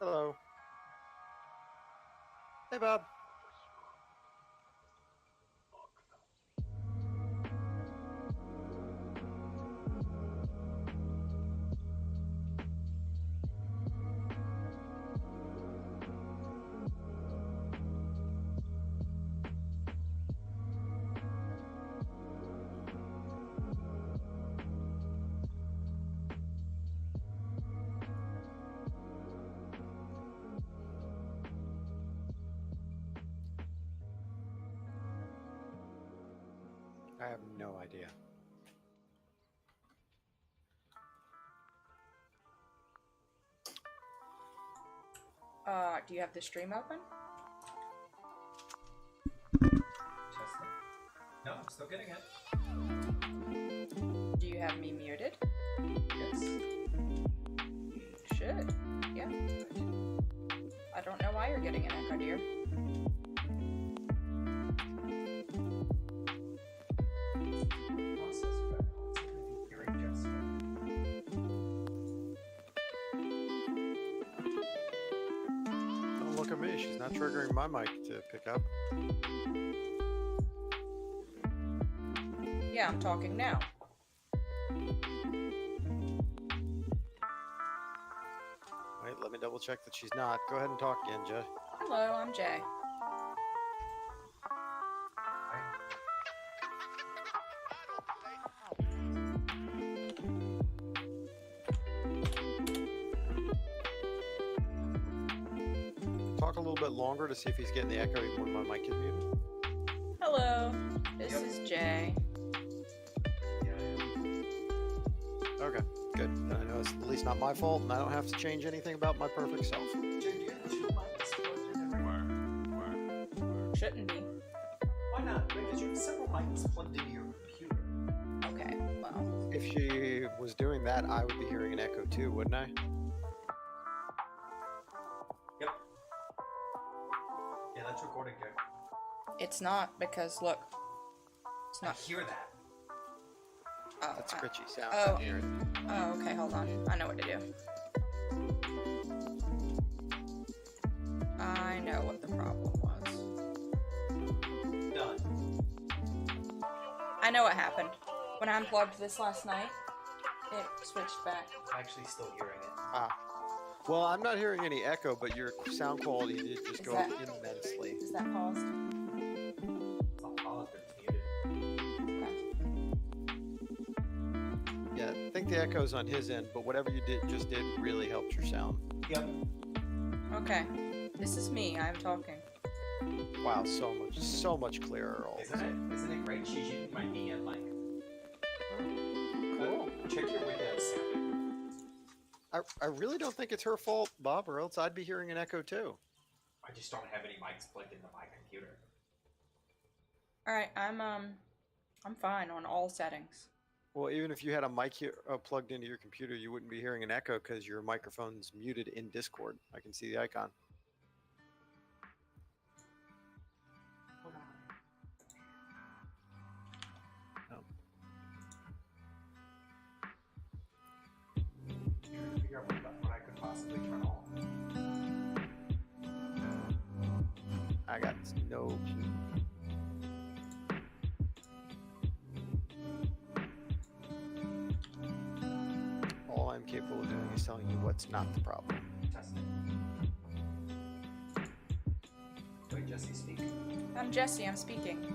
Hello. Hey, Bob. I have no idea. Do you have the stream open? Testing. No, I'm still getting it. Do you have me muted? Yes. You should. Yeah. I don't know why you're getting an echo, dear. Process better. Hearing Jessica. Don't look at me. She's not triggering my mic to pick up. Yeah, I'm talking now. Wait, let me double check that she's not. Go ahead and talk again, Jay. Hello, I'm Jay. Talk a little bit longer to see if he's getting the echo even when my mic is muted. Hello, this is Jay. Okay, good. Then I know it's at least not my fault, and I don't have to change anything about my perfect self. Jay, do you have two mics plugged in everywhere? Shouldn't be. Why not? Because you have several mics plugged into your computer. Okay, well. If she was doing that, I would be hearing an echo too, wouldn't I? Yep. Yeah, that's recording, Jay. It's not because, look. It's I not. hear that. Oh, That's scritchy sound. Oh. I'm hearing. Oh, okay, hold on. I know what to do. I know what the problem was. Done. I know what happened. When I unplugged this last night, it switched back. I'm actually still hearing it. Ah. Well, I'm not hearing any echo, but your sound quality did just Is go that- up immensely. Is that paused? It's not paused, but it's muted. Okay. Yeah, I think the echo's on his end, but whatever you just did really helped your sound. Yep. Okay. This is me. I'm talking. Wow, so much clearer all of a Isn't sudden. it? Isn't it great? She's using my DM mic. Cool. Check your Windows sound. I really don't think it's her fault, Bob, or else I'd be hearing an echo too. I just don't have any mics plugged into my computer. Alright, I'm fine on all settings. Well, even if you had a mic here, plugged into your computer, you wouldn't be hearing an echo because your microphone's muted in Discord. I can see the icon. Hold on. Trying to figure out what I could possibly turn on. I got no clue. All I'm capable of doing is telling you what's not the problem. Testing. Wait, Jesse, speak. I'm Jesse, I'm speaking.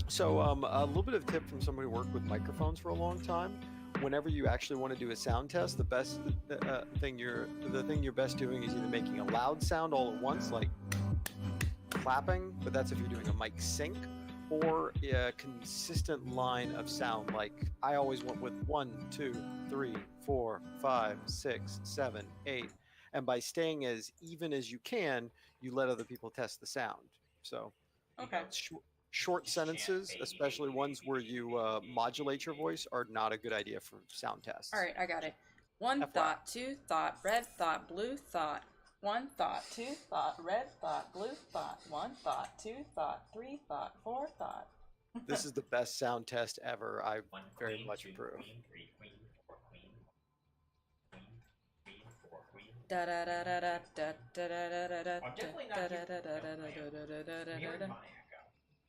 So, a little bit of tip from somebody who worked with microphones for a long time. Whenever you actually want to do a sound test, the thing you're best doing is either making a loud sound all at once, like clapping, but that's if you're doing a mic sync, or a consistent line of sound. Like I always went with 1, 2, 3, 4, 5, 6, 7, 8, and by staying as even as you can, you let other people test the sound. So, Okay. short sentences, especially ones where you modulate your voice, are not a good idea for sound tests. Alright, I got it. One FYI. thought, two thought, red thought, blue thought. One thought, two thought, red thought, blue thought. One thought, two thought, three thought, four thought. This is the best sound test ever. I One very queen, much two approve. queen, three queen, four queen, queen, queen, Da da da da da da da da da da I'm definitely not hearing my echo.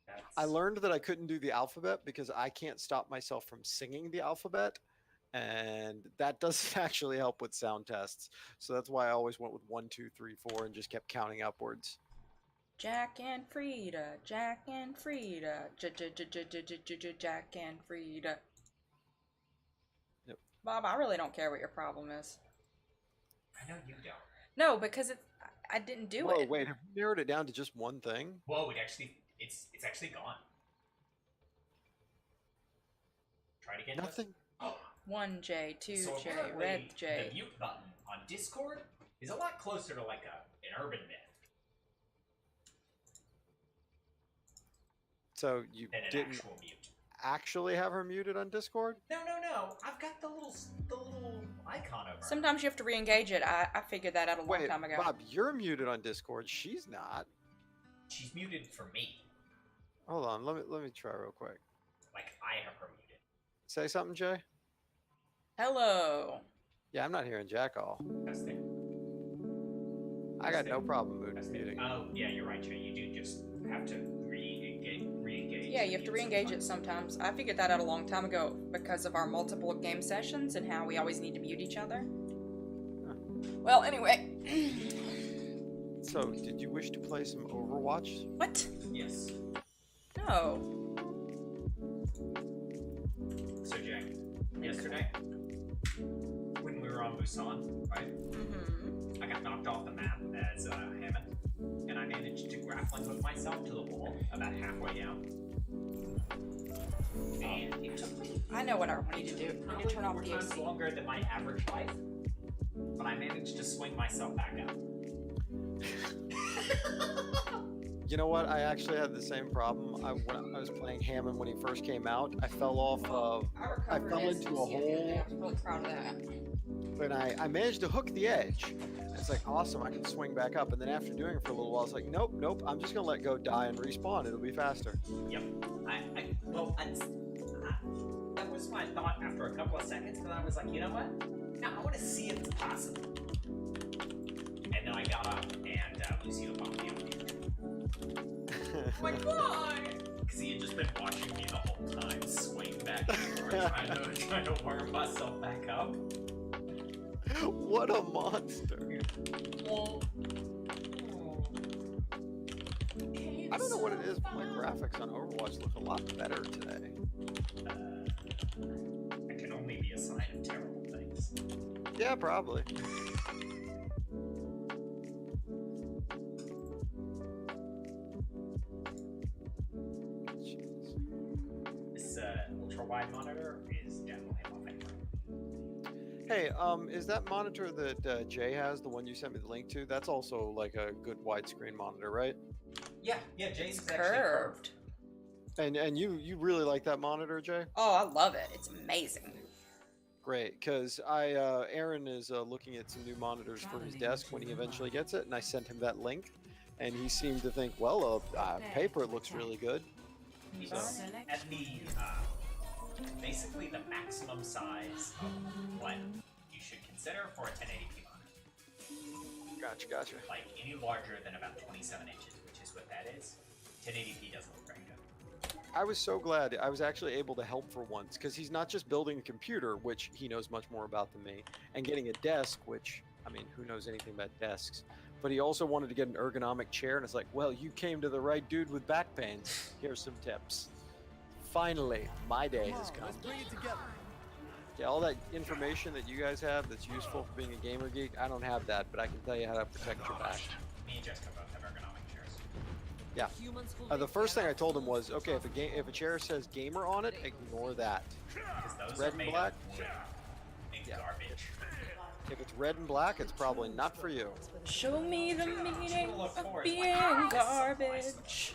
That's... I learned that I couldn't do the alphabet because I can't stop myself from singing the alphabet, and that doesn't actually help with sound tests. So that's why I always went with 1, 2, 3, 4 and just kept counting upwards. Jack and Frida, Jack and Frida, Jack and Frida. Yep. Bob, I really don't care what your problem is. I know you don't. No, because I didn't do Whoa, it. wait, have you narrowed it down to just one thing? Whoa, it's actually gone. Try it again. Nothing. Oh, 1J, 2J, so apparently red J. the mute button on Discord is a lot closer to like an urban myth So you than an didn't actual mute. actually have her muted on Discord? No. I've got the little icon over. Sometimes you have to re-engage it. I figured that out a long Wait, time ago. Bob, you're muted on Discord. She's not. She's muted for me. Hold on, let me try real quick. Like I have her muted. Say something, Jay. Hello. Yeah, I'm not hearing Jack all. Testing. I got no problem Testing. muting. Oh yeah, you're right, Jay. You do just have to re-engage. Yeah, you have to re-engage it sometimes. I figured that out a long time ago because of our multiple game sessions and how we always need to mute each other. Huh. Well, anyway. So, did you wish to play some Overwatch? What? Yes. No. So Jay, yesterday when we were on Busan, right? Mm-hmm. I got knocked off the map as Hammond, and I managed to grappling hook myself to the wall about halfway down. And it took me I know what I need to do. I need to turn off four the times AC. longer than my average life, but I managed to swing myself back up. You know what? I actually had the same problem. When I was playing Hammond when he first came out, I fell off of. I fell into a hole. I'm really proud of that. And I managed to hook the edge. And it's like, awesome, I can swing back up. And then after doing it for a little while, I was like, nope, I'm just going to let go, die, and respawn. It'll be faster. Yep. That was my thought after a couple of seconds, but I was like, you know what? No, I want to see if it's possible. And then I got up, and Lucio bumped me on the I'm like, why? Because he had just been watching me the whole time, swing back and forth, trying to worm myself back up. What a monster. I don't know what it is, but my graphics on Overwatch look a lot better today. That can only be a sign of terrible things. Yeah, probably. This ultra-wide monitor is definitely my favorite. Hey, is that monitor that Jay has, the one you sent me the link to? That's also like a good widescreen monitor, right? Yeah, Jay's It's is actually curved. And you really like that monitor, Jay? Oh, I love it. It's amazing. Great, because Aaron is looking at some new monitors for his desk when he eventually gets it, and I sent him that link, and he seemed to think, well, paper looks really good. So, at the basically the maximum size of what you should consider for a 1080p monitor. Gotcha. Like any larger than about 27 inches, which is what that is, 1080p doesn't look very good. I was so glad I was actually able to help for once, because he's not just building a computer, which he knows much more about than me, and getting a desk, which, I mean, who knows anything about desks, but he also wanted to get an ergonomic chair, and it's like, well, you came to the right dude with back pains. Here's some tips. Finally, my day has come. Yeah, all that information that you guys have that's useful for being a gamer geek, I don't have that, but I can tell you how to protect your back. Me and Jessica both have ergonomic chairs. Yeah. The first thing I told him was, okay, if a chair says gamer on it, ignore that. Because those Red are and made black? of wood and garbage. If it's red and black, it's probably not for you. Show me the meaning Look of forward, being like, garbage.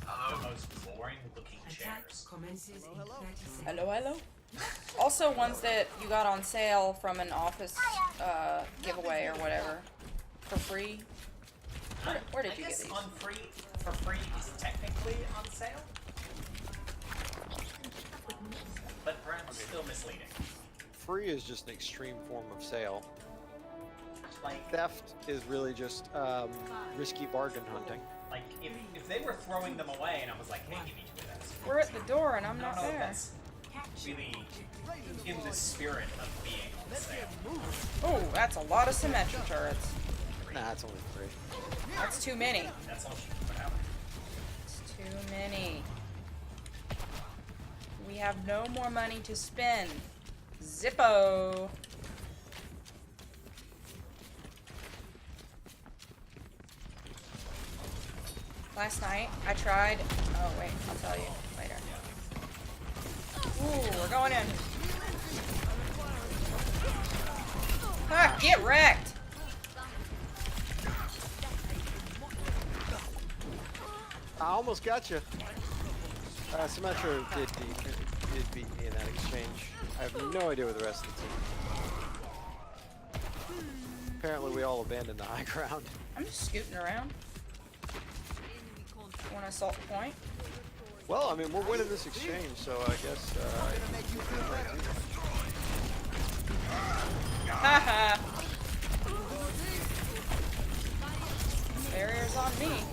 The most boring looking chairs. Hello. Also, ones that you got on sale from an office giveaway or whatever for free. Where did you get I guess these? for free is technically on sale, but perhaps still misleading. Free is just an extreme form of sale. Like, theft is really just risky bargain hunting. like if they were throwing them away and I was like, hey, give me 2 of those. We're at the door and I'm I not don't know if there. that's really in the spirit of being on sale. Oh, that's a lot of Symmetra turrets. Nah, it's only 3. That's too many. That's all she put out. It's too many. We have no more money to spend. Zippo. Last night, I tried. Oh, wait, I'll tell you later. Ooh, we're going in. Ah, get wrecked! I almost got you. Symmetra did beat me in that exchange. I have no idea where the rest of the team is. Apparently we all abandoned the high ground. I'm just scooting around. Want to assault the point? Well, I mean, we're winning this exchange, so I guess Haha. Barrier's on me.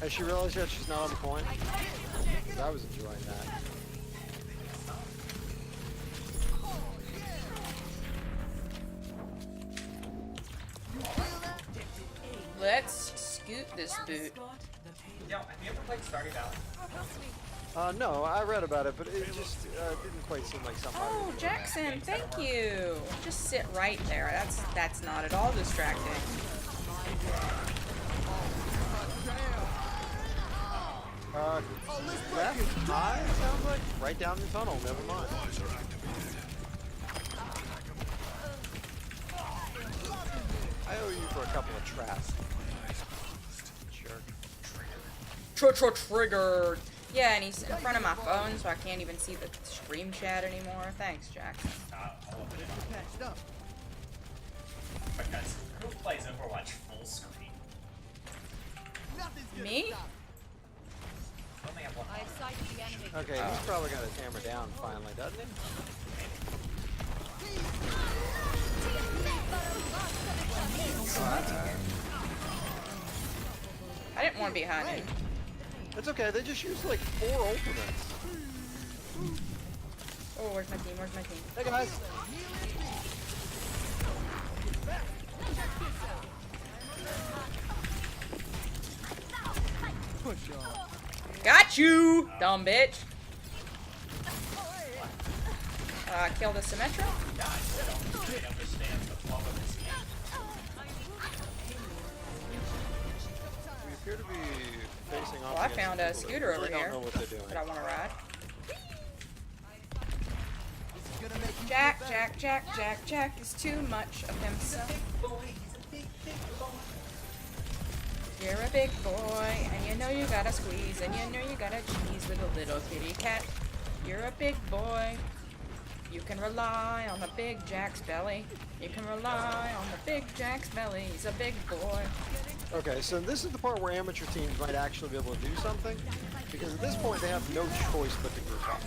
Has she realized yet she's not on the point? 'Cause I was enjoying that. Let's scoot this boot. Yo, have you ever played Stardew Valley? No, I read about it, but it just didn't quite seem like something. I Oh, would do. Jackson, thank you. Just sit right there. That's not at all distracting. Left high sounds like right down the tunnel. Never mind. I owe you for a couple of traps. Jerk. Triggered. Yeah, and he's in front of my phone, so I can't even see the stream chat anymore. Thanks, Jackson. All of it. Because who plays Overwatch full screen? Me? I only have one. Okay, he's probably got his hammer down finally, doesn't he? I didn't want to be behind him. It's okay. They just used like 4 ultimates. Oh, where's my team? Where's my team? Hey guys. Got you, dumb bitch. Kill the Symmetra. We appear to be facing off. Well, I against found a people that scooter over really here don't know what they're doing. that I want to ride. Jack, Jack, Jack, Jack, Jack is too much of himself. You're a big boy, and you know you gotta squeeze, and you know you gotta cheese with a little kitty cat. You're a big boy. You can rely on the big Jack's belly. You can rely on the big Jack's belly. He's a big boy. Okay, so this is the part where amateur teams might actually be able to do something, because at this point they have no choice but to group up.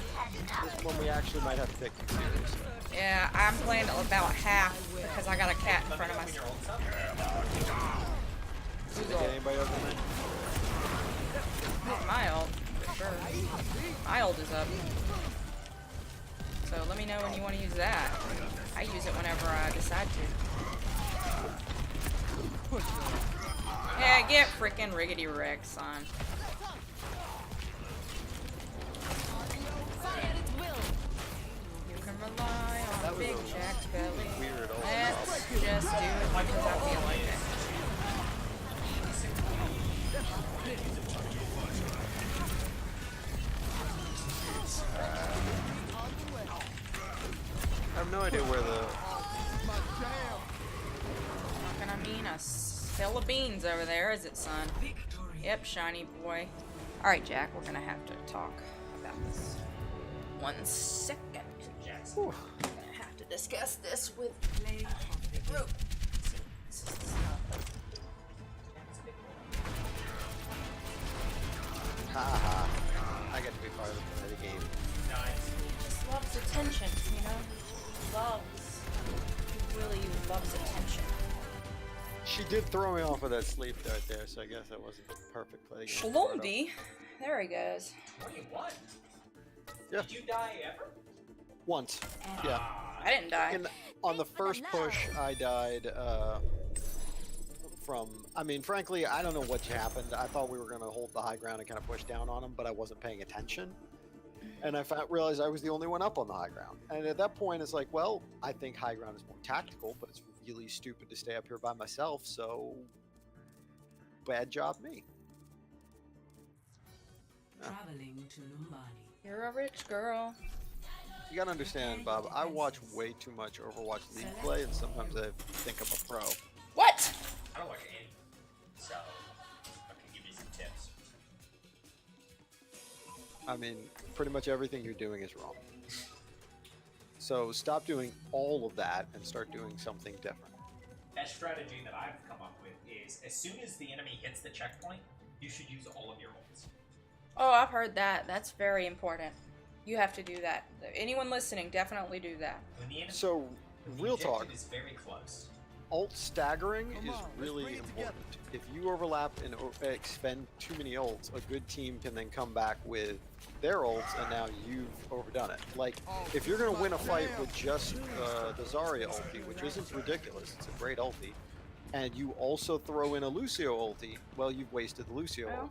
This is when we actually might have to take them seriously. Yeah, I'm playing about half because I got a cat in front of my. Who's Did anybody over there? My ult, for sure. My ult is up. So let me know when you want to use that. I use it whenever I decide to. Yeah, get frickin' riggedy wrecked, son. You can rely on That was Big a Jack's belly. weird ult. Let's just do it because I feel like it. I have no idea where the. Fucking, I mean, a hill of beans over there, is it, son? Yep, shiny boy. Alright, Jack, we're gonna have to talk about this. 1 second. Whew. We're gonna have to discuss this with the group. Haha. I get to be part of the game. Nice. Just loves attention, you know? He really loves attention. She did throw me off of that sleep right there, so I guess that wasn't the perfect play. Shlomdi. There he goes. Wait, what? Yeah. Did you die ever? Once. Yeah. I didn't die. On the first push, I died from. I mean, frankly, I don't know what happened. I thought we were going to hold the high ground and kind of push down on them, but I wasn't paying attention. And I realized I was the only one up on the high ground. And at that point, it's like, well, I think high ground is more tactical, but it's really stupid to stay up here by myself, so bad job me. Traveling to Numbani. You're a rich girl. You gotta understand, Bob, I watch way too much Overwatch League play, and sometimes I think I'm a pro. What? I don't watch any. So, I can give you some tips. I mean, pretty much everything you're doing is wrong. So stop doing all of that and start doing something different. That strategy that I've come up with is as soon as the enemy hits the checkpoint, you should use all of your ults. Oh, I've heard that. That's very important. You have to do that. Anyone listening, definitely do that. When the enemy, So, when the real objective talk, is very close. ult staggering is really important. If you overlap and expend too many ults, a good team can then come back with their ults, and now you've overdone it. Like, if you're going to win a fight with just the Zarya ulti, which isn't ridiculous, it's a great ulti, and you also throw in a Lucio ulti, well, you've wasted the Lucio Well,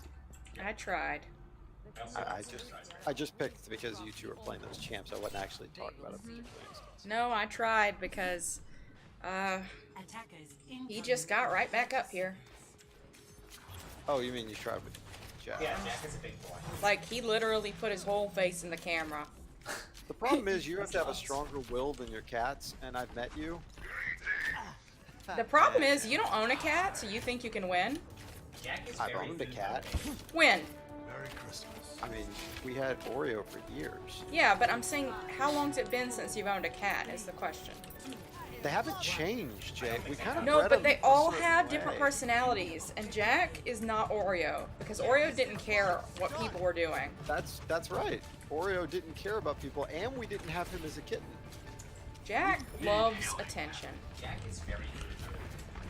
ulti. I tried. I just picked because you two are playing those champs. I wasn't actually talking about a particular instance. No, I tried because Attackers he just got right back up here. Oh, you mean you tried with Jack? Yeah, Jack is a big boy. Like, he literally put his whole face in the camera. The problem is you have to have a stronger will than your cats, and I've met you. The problem is, you don't own a cat, so you think you can win? Jack is I've very owned a food cat. motivated. Win. I mean, we had Oreo for years. Yeah, but I'm saying, how long's it been since you've owned a cat, is the question. They haven't changed, Jay. We kind of No, bred but them they a all certain have different way. personalities, and Jack is not Oreo, because Oreo didn't care what people were doing. That's right. Oreo didn't care about people, and we didn't have him as a kitten. Jack loves attention, Jack is very food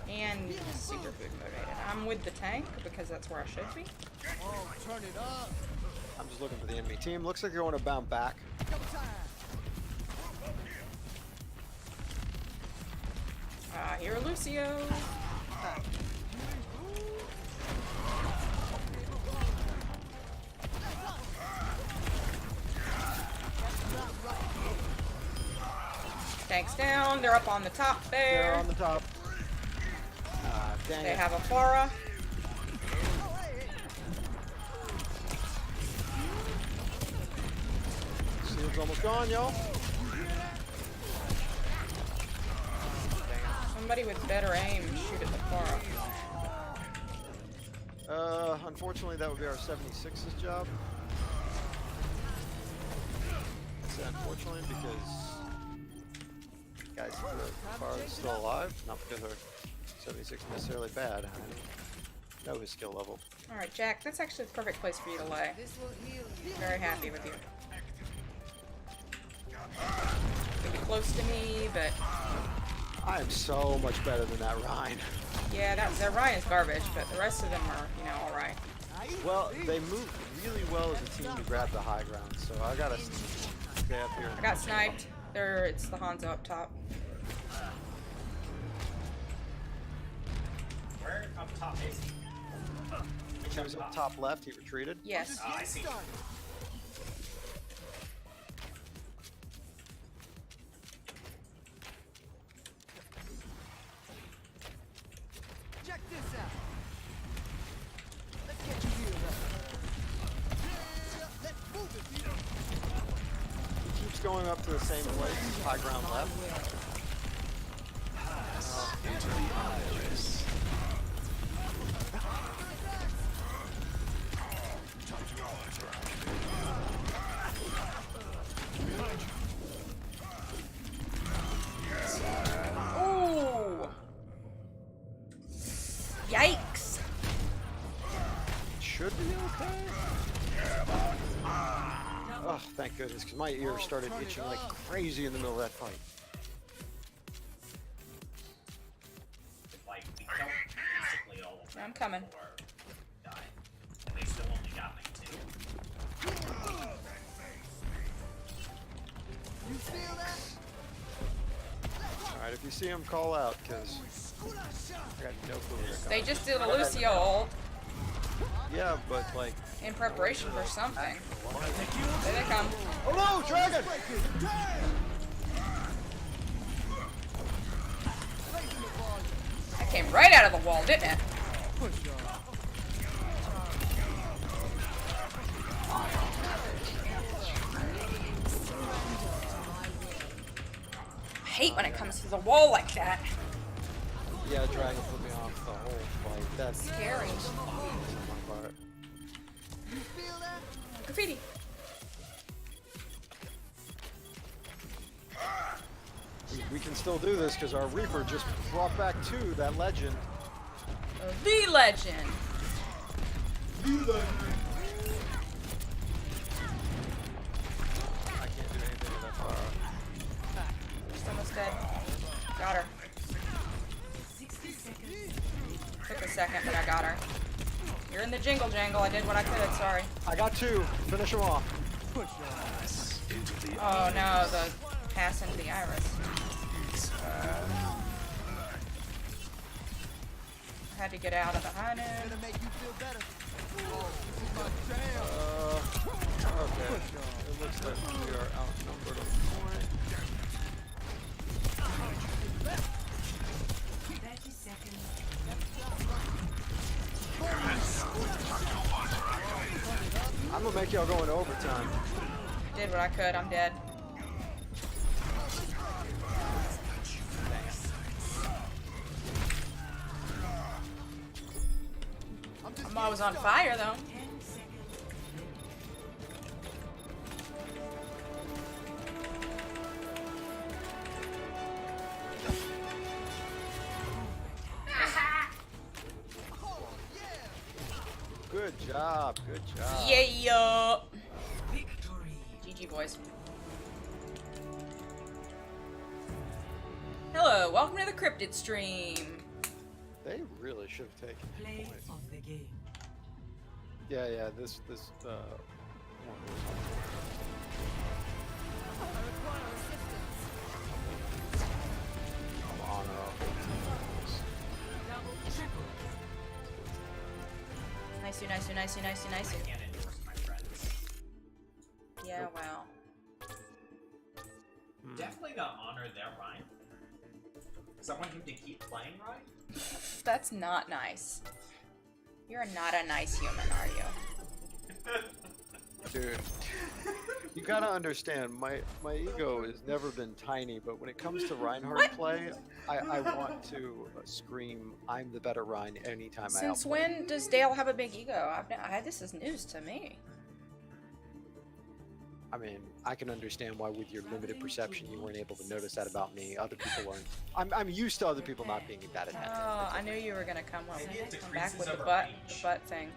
motivated. and super food motivated. I'm with the tank, because that's where I should be. I'm just looking for the enemy team. Looks like they're going to bound back. Here, Lucio. Tank's down. They're up on the top They're there. on the top. Dang They it. have a Pharah. Shield's almost gone, y'all. Somebody with better aim shoot at the Pharah. Unfortunately, that would be our 76's job. I say unfortunately because guys, the car is still alive, not because our 76 is necessarily bad. I don't know his skill level. Alright, Jack, that's actually the perfect place for you to lay. Very happy with you. You'll be close to me, but I am so much better than that Rhine. yeah, that Ryan is garbage, but the rest of them are, you know, alright. Well, they moved really well as a team to grab the high ground, so I gotta stay up here. I got sniped. It's the Hanzo up top. Where up top is he? Which He was up top left, he retreated. Yes. I see. Check this out. Let's get you healed up. Let's move it, Peter. He keeps going up to the same place, high ground left. Ooh! Yikes! Should be okay. Oh, thank goodness, because my ears started itching like crazy in the middle of that fight. Like, we killed basically all of them. I'm coming. before we died. And they still only got like 2. Alright, if you see him, call out, because I got no clue where they're They coming. just did a Lucio ult Yeah, but like... in preparation for something. There they come. Oh no, dragon! That came right out of the wall, didn't it? I hate when it comes to the wall like that. Yeah, dragon put me off the whole fight. That's Scary. on my part. Graffiti. We can still do this because our Reaper just brought back 2, that legend. The legend. I can't do anything with that far. She's almost dead. Got her. 60 seconds. Took a second, but I got her. You're in the jingle jangle. I did what I could. Sorry. I got 2. Finish him off. Oh no, the pass into the iris. I had to get out of the high noon. Okay. It looks like we are outnumbered on the point. 30 seconds. I'm gonna make y'all go into overtime. Did what I could. I'm dead. I was on fire though. 10 seconds. Good job. Good job. Yeah. Victory. GG boys. Hello, welcome to the cryptid stream. They really should have taken Play points. of the game. Yeah, this one was I'm on or off. Nice, nice, nice, nice, nice. Can't endorse my friends. Yeah, wow. Definitely not honor their Ryan. Because I want him to keep playing Ryan. That's not nice. You're not a nice human, are you? Dude, you gotta understand, my ego has never been tiny, but when it comes to Reinhardt play, I want to scream, I'm the better Rein anytime I Since outplay. when does Dale have a big ego? This is news to me. I mean, I can understand why with your limited perception you weren't able to notice that about me. Other people weren't. I'm used to other people not being that attentive. Oh, I knew you were gonna come up, Maybe it come back decreases with the over butt range. thing.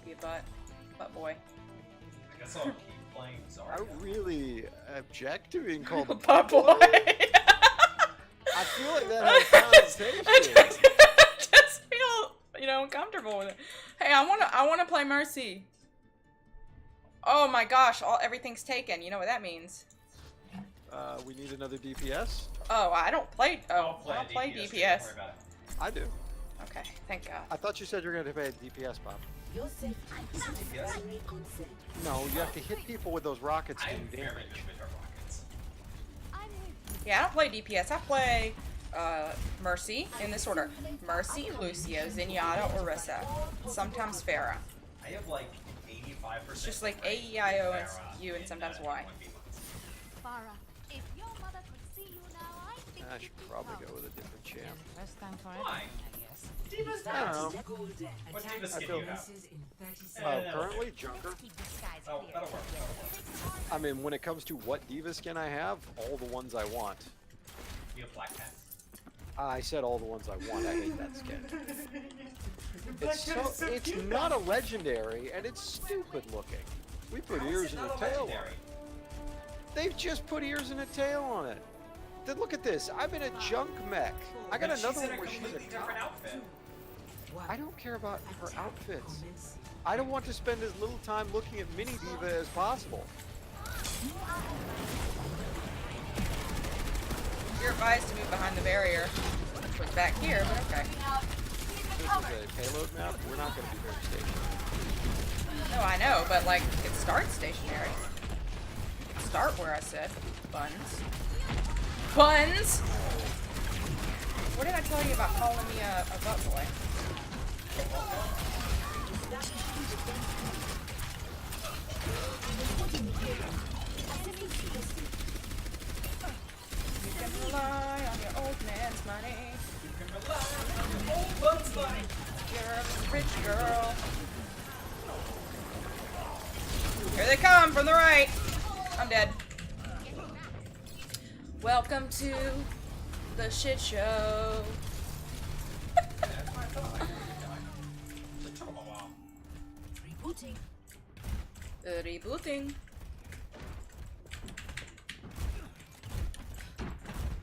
Be a butt boy. I guess I'll keep playing I Zarya. really object to being called a Butt boy. I feel like that has connotation. I just feel, uncomfortable with it. Hey, I wanna play Mercy. Oh my gosh, everything's taken. You know what that means? We need another DPS? Oh, I don't play. I'll I don't play Don't DPS. worry about it. I do. Okay, thank God. I thought you said you were going to play a DPS, Bob. DPS? No, you have to hit people with those rockets to I'm do very damage. good with our rockets. Yeah, I don't play DPS. I play Mercy in this order: Mercy, Lucio, Zenyatta, Orisa, sometimes Pharah. I have like 85%. It's just like A, E, I, O, and U, and sometimes Y. Farah, if your mother could see you now, I think I you'd should be probably proud. go with a different champ. First time for Why? everything, I guess. Diva's I don't nuts. know. Golden. What Attack Diva skin feel- do you have? bonuses in 30 seconds. Currently, Junker. Keep the skies Oh, clear. that'll work. That'll work. I mean, when it comes to what Diva skin I have, all the ones I want. You have Black Cat. I said all the ones I want. I hate that skin. It's That is so it's cute. not a legendary, and it's stupid looking. We put How is ears it and a not tail on legendary? it. They've just put ears and a tail on it. Then look at this. I'm in a junk mech. I got But another she's in one a where she's completely a different cop. outfit. I don't care about her outfits. I don't want to spend as little time looking at Mini Diva as possible. You're advised to move behind the barrier. Which was back here, but okay. This is a payload map. We're not going to be very stationary. No, I know, but like, it starts stationary. You can start where I said. Buns. Buns! What did I tell you about calling me a butt boy? You can rely on your old man's money. You can rely on your old butt's money. You're a rich girl. Here they come from the right. I'm dead. Welcome to the shit show. That's my thought. It took him a while. Rebooting. Rebooting.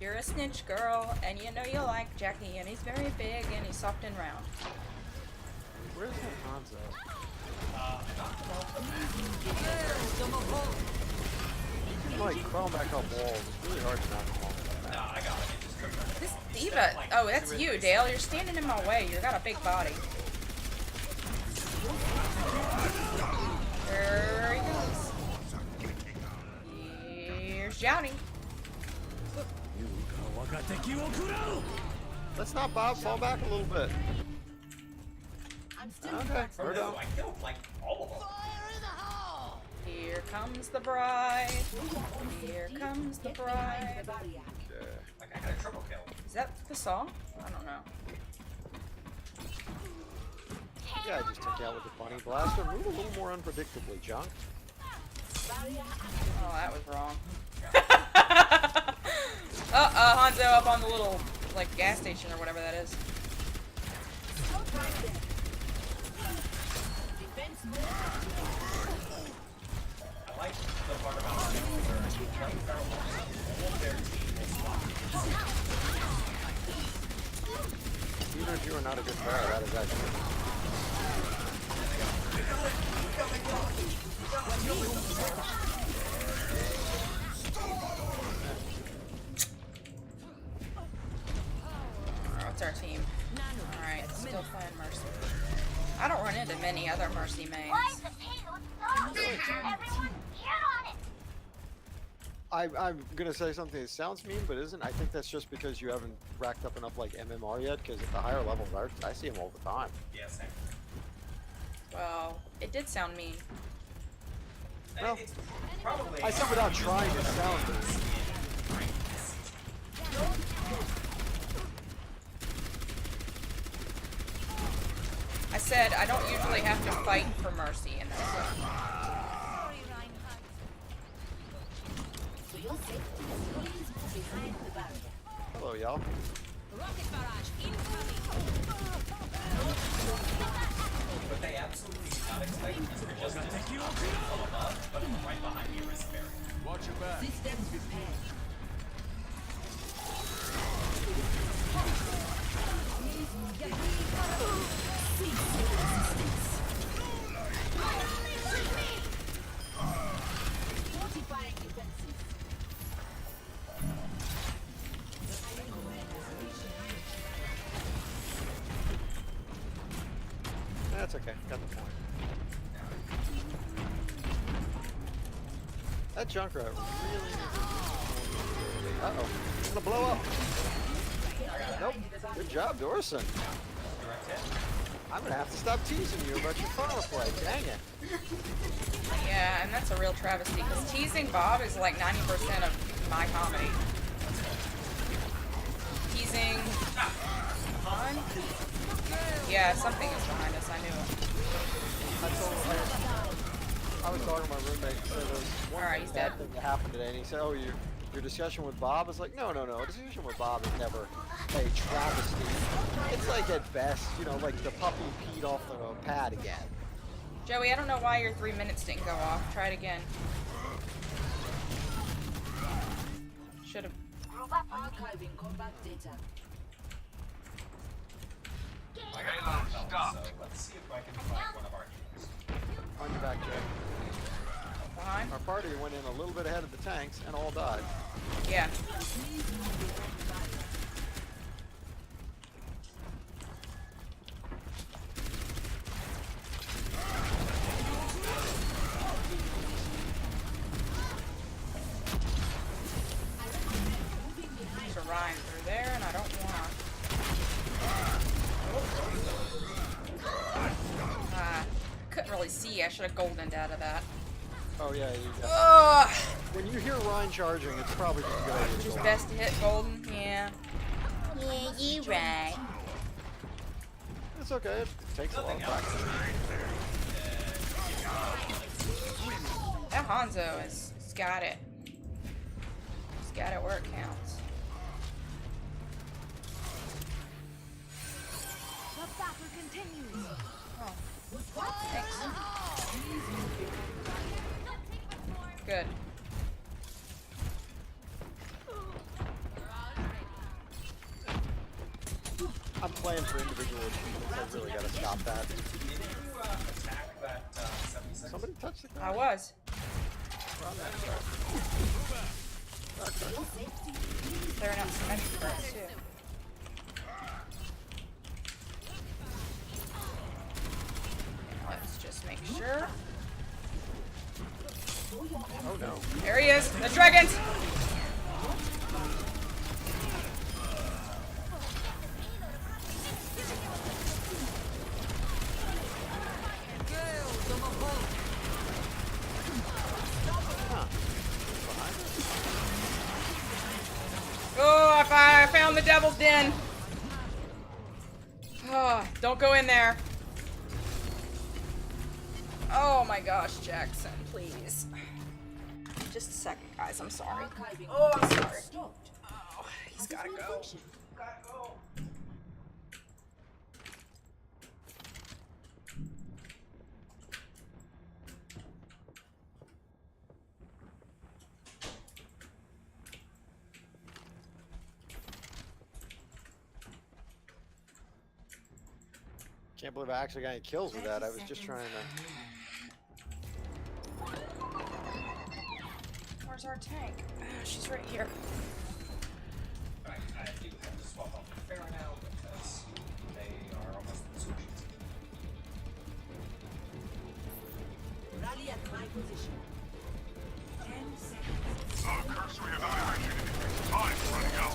You're a snitch girl, and you know you like Jackie, and he's very big, and he's soft and round. Where's that Hanzo? You can like crawl back up walls. It's really hard to knock them off. No, I got it. It just tripped her. This diva. Oh, that's you, Dale. You're standing in my way. You got a big body. There he goes. Here's Johnny. Let's not Bob fall back a little bit. I'm still Okay, Oh, we're no, done. I killed like all of them. Here comes the bride. Here comes the bride. Okay. Like I got a triple kill. Is that the song? I don't know. Yeah, I just took you out with the bunny blaster. Move a little more unpredictably, Junk. Oh, that was wrong. Hanzo up on the little, like, gas station or whatever that is. I like the part about it where like all of their team is locked. Even if you are not a good player, that is actually. What's our team? Alright, still playing Mercy. I don't run into many other Mercy mains. Why is the payload stopped? Everyone get on it! I'm gonna say something that sounds mean, but isn't. I think that's just because you haven't racked up enough like MMR yet. Because at the higher levels, I see them all the time. Yeah, same. Well, it did sound mean. Well, It's probably. I said without trying to sound mean. I said I don't usually have to fight for Mercy in this. Sorry, Reinhardt. For your safety, please move behind the barrier. Hello, y'all. Rocket barrage incoming! But they absolutely did not expect me to just from above, but right behind me was Barry. Systems repaired. Fortifying defenses. That's okay. Got the point. That Junkrat really. Uh-oh. It's gonna blow up. Nope. Good job, Dorson. Direct hit. I'm gonna have to stop teasing you about your funnel play. Dang it. Yeah, and that's a real travesty because teasing Bob is like 90% of my comedy. Teasing. On? Yeah, something is behind us. I knew it. I was talking to my roommate. He said there was one Alright, he's bad dead. thing that happened today, and he said, "Oh, your your discussion with Bob is like, no. A discussion with Bob is never a travesty. It's like at best, you know, like the puppy peed off the pad again. Joey, I don't know why your 3 minutes didn't go off. Try it again. Should have. Archiving combat data. So let's see if I can find one of our healers. On your back, Jay. Behind? Our party went in a little bit ahead of the tanks and all died. Yeah. There's a Ryan through there, and I don't want. Couldn't really see. I should have goldened out of that. Oh yeah, Ugh. when you hear Ryan charging, it's probably just a good idea. to Just go. best to hit golden. Yeah. Yeah, you right. It's okay. It takes a lot of practice. That Hanzo has got it. He's got it where it counts. The battle continues. Oh. Thanks. Good. I'm playing for individual achievements. I really gotta stop that. Did you attack that 76? Somebody touch the I ground. was. Clearing out some extra parts too. Let's just make sure. Oh no. There he is. The dragons. Oh, I found the devil's den. Oh, don't go in there. Oh my gosh, Jackson, please. Just a second, guys. I'm sorry. Oh, I'm sorry. Oh, he's gotta go. Gotta go. Can't believe I actually got any kills with that. I was just trying to. Where's our tank? She's right here. I do have to swap out the Pharaoh now because they are almost in solutions. Rally at my position. 10 seconds. Cursory evaluation. Time's running out.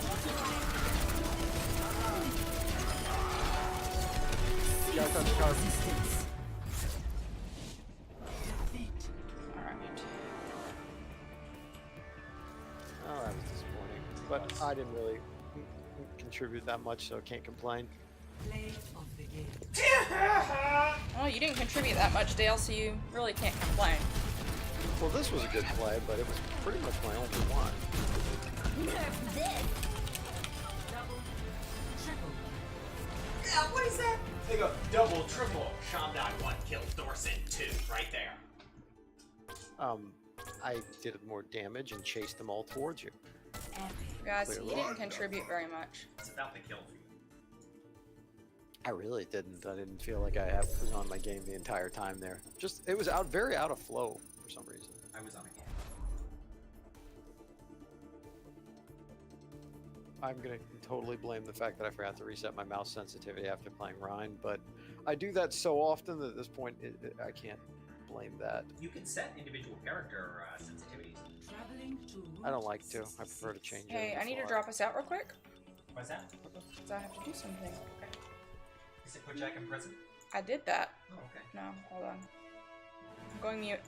Yeah, I touched card. Alright. Oh, that was disappointing. But I didn't really contribute that much, so I can't complain. Play of the game. Well, you didn't contribute that much, Dale, so you really can't complain. Well, this was a good play, but it was pretty much my only one. Yeah, what is that? They go double, triple. Shamdai 1 killed Dorset 2 right there. I did more damage and chased them all towards you. Guys, you didn't contribute very much. It's about the kill for you. I really didn't. I didn't feel like I was on my game the entire time there. Just, it was very out of flow for some reason. I was on a game. I'm gonna totally blame the fact that I forgot to reset my mouse sensitivity after playing Rhine, but I do that so often that at this point I can't blame that. You can set individual character sensitivities. Traveling to I don't like to. I prefer to change it. Hey, on I the need to fly. drop us out real quick, What's that? because I have to do something. Is it put Jack in prison? I did that. Oh, okay. No, hold on. I'm going mute.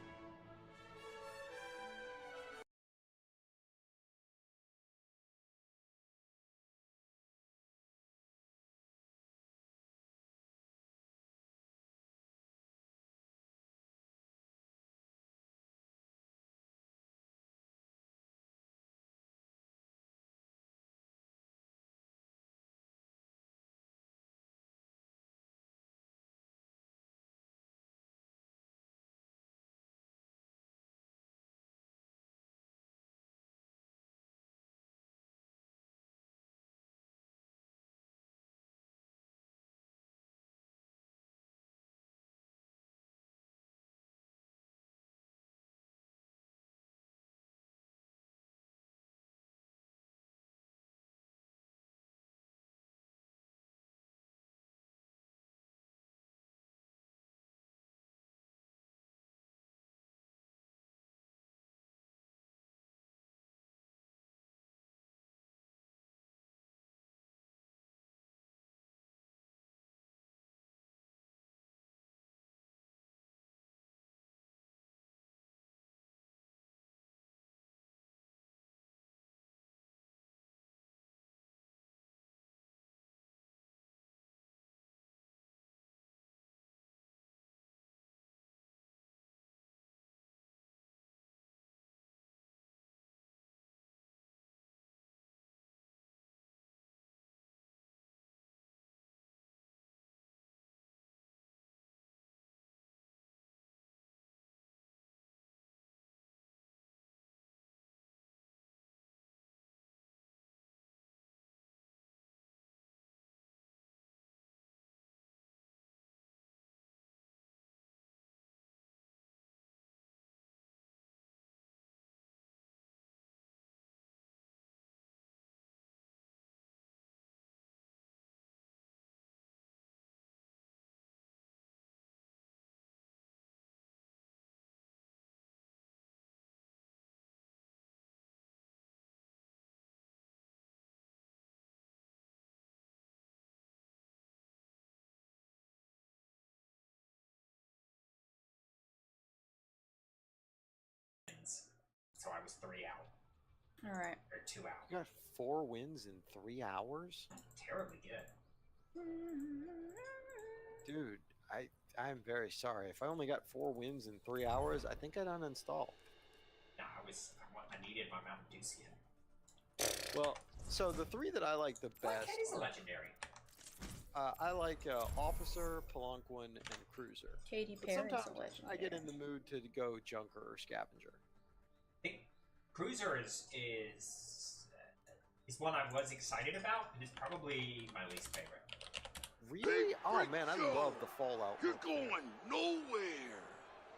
so I was 3 out All right. or 2 out. You got 4 wins in 3 hours, Terribly good. dude. I'm very sorry. If I only got 4 wins in 3 hours, I think I'd uninstall. No, I needed my Mountain Dew skin. Well, so the 3 that I like the Black best, Cat is a legendary. I like Officer, Pelunquin, and Cruiser. Katy But Perry's sometimes a legendary. I get in the mood to go Junker or Scavenger. I think Cruiser is one I was excited about, but it's probably my least favorite. Really? Big Oh freak man, I job. love the Fallout. You're look there. going nowhere.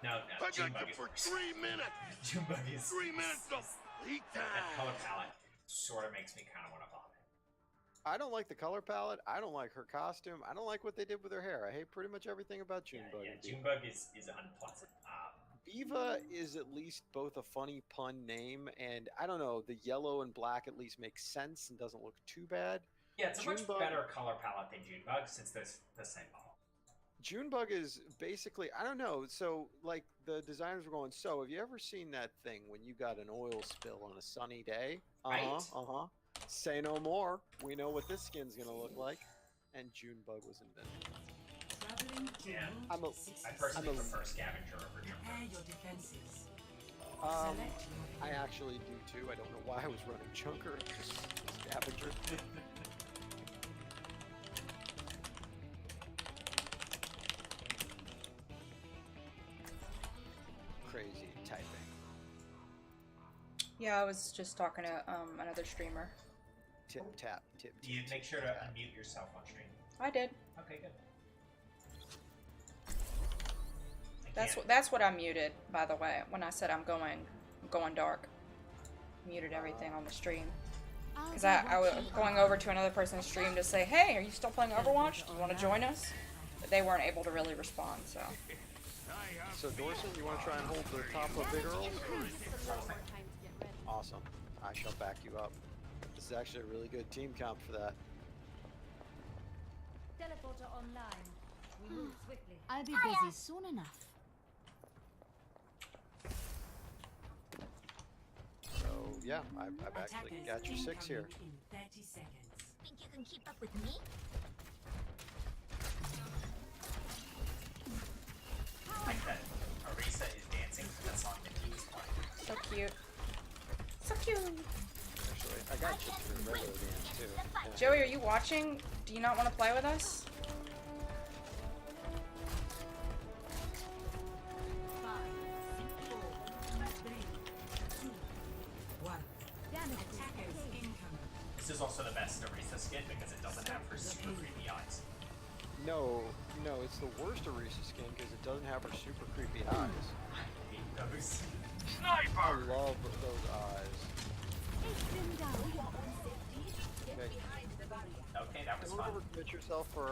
No, I got Junebug you is for worse. 3 minutes. Junebug is 3 minutes of lead That color time. palette sort of makes me kind of want to vomit. I don't like the color palette. I don't like her costume. I don't like what they did with her hair. I hate pretty much everything about Junebug. Yeah, and Diva. Junebug is unpleasant. Diva is at least both a funny pun name, and I don't know, the yellow and black at least makes sense and doesn't look too bad. Yeah, it's a much Junebug- better color palette than Junebug since they're the same model. Junebug is basically, I don't know, so like the designers were going, so have you ever seen that thing when you got an oil spill on a sunny day? Right. Say no more. We know what this skin's gonna look like. And Junebug was invented. Traveling to Yeah. Route I'm a- I 66. personally I'm a- prefer Scavenger over Prepare Junebug. your defenses. Um, Select I your actually do too. I don't know why I was running Junker, just Scavenger. Crazy typing. Yeah, I was just talking to another streamer. Tip tap, tip. Do you tip, make tip, sure to tap. unmute yourself on stream? I did. Okay, good. That's what I muted, by the way, when I said I'm going dark. Muted everything on the stream. Because I was going over to another person's stream to say, hey, are you still playing Overwatch? Do you want to join us? But they weren't able to really respond, so. So Dorson, you want to try and hold the top of Big Earls? Awesome. I shall back you up. This is actually a really good team comp for that. Teleporter online. We move swiftly. I'll be busy soon enough. So yeah, I've actually attackers got your 6 here. incoming in 30 seconds. Think you can keep up with me? I like that Arisa is dancing to that song that he was playing. So cute. So cute. Actually, I got you through regular dance too. Yeah. Joey, are you watching? Do you not want to play with us? 5, 4, 3, 2, 1. Attackers incoming. This is also the best Arisa skin because it doesn't have her super creepy eyes. No, it's the worst Arisa skin because it doesn't have her super creepy eyes. I hate those. I Sniper. love those eyes. Okay, Okay, that was don't fun. overcommit yourself for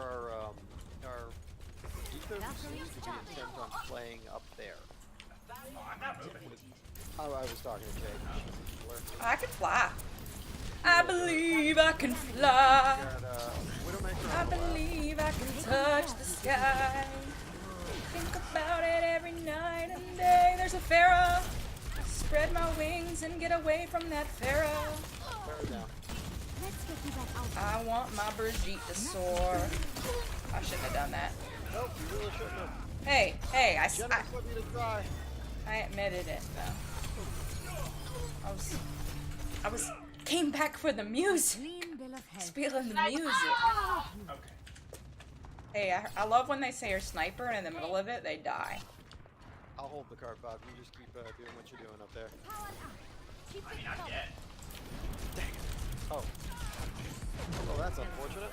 our Ether seems to be intent on playing up there. Oh, I'm not moving. I was talking to Jake. I can fly. I believe I can fly. Got Widowmaker I on the left. believe I can touch the sky. Think about it every night and day. There's a pharaoh. Spread my wings and get away from that pharaoh. Fair enough. I want my Brigitte to soar. I shouldn't have done that. Nope, you really shouldn't have. Hey, Jenna put me to try. I admitted it though. I was came back for the music. Clean bill of health. Feeling the music. Okay. Hey, I love when they say you're sniper and in the middle of it they die. I'll hold the card, Bob. You just keep doing what you're doing up there. I mean, I'm dead. Oh. Well, that's unfortunate.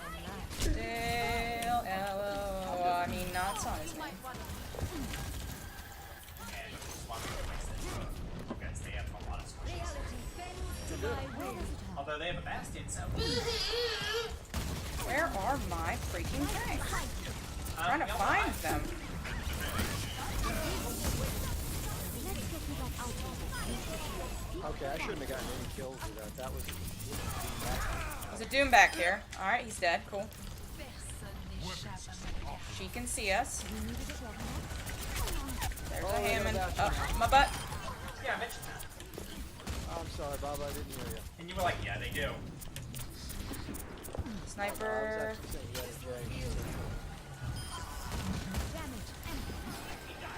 Dale, L-O, I mean, not on his name. And one of the places because they have a lot of squishes. Although they have a bastion, so. Where are my freaking tanks? I'm trying to find them. Okay, I shouldn't have gotten any kills with that. That was. There's a Doom back here. Alright, he's dead. Cool. She can see us. There's a Hammond. Oh, my butt. Yeah, I mentioned that. Sorry, Bob, I didn't hear you. And you were like, yeah, they do. Sniper. I was actually saying you had a J.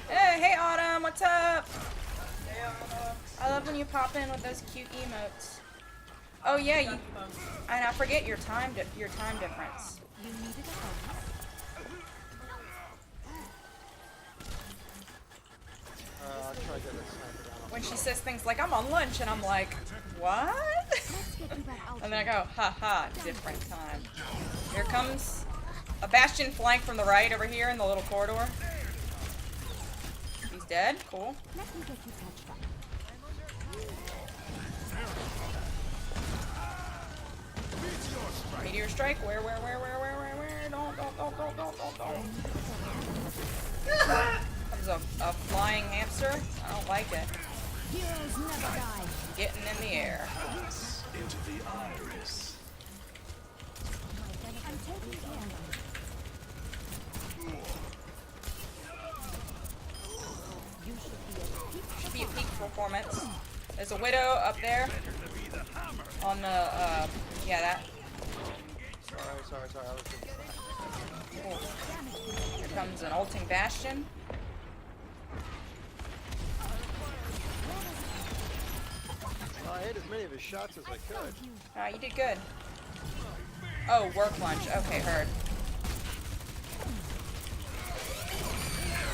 Hey Autumn, what's up? I love when you pop in with those cute emotes. Oh yeah, you. And I forget your time difference. You needed a bonus. I'll try to get this sniper down. When she says things like, I'm on lunch, and I'm like, what? Let's get you back out. And then I go, haha, different time. Here comes a Bastion flank from the right over here in the little corridor. He's dead, cool. Let me get you patched up. Meteor strike, where? Don't. Comes a flying hamster. I don't like it. Heroes never die. Getting in the air. Into the iris. I'm taking care of you. You should be a peak. Should be a peak performance. There's a widow up there. On the, yeah, that. Sorry. I was just... Cool. Here comes an ulting Bastion. I hit as many of his shots as I could. You did good. Oh, work lunch. Okay, heard.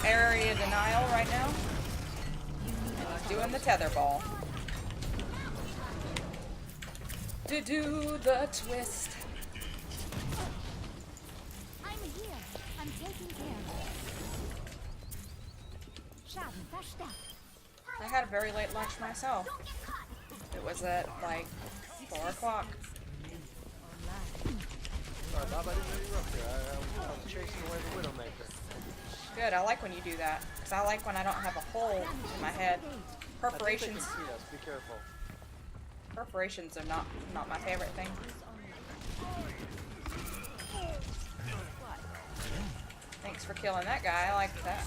Area denial right now. Doing the tether ball. To do the twist. I'm here. I'm taking care of you. Schaden verstärkt. I had a very late lunch myself. It was at like 4 o'clock. Sorry, Bob, I didn't know you were up here. I was chasing away the Widowmaker. Good, I like when you do that. Because I like when I don't have a hole in my head. I think they Perforations. can see us. Be careful. Perforations are not my favorite thing. Thanks for killing that guy. I like that.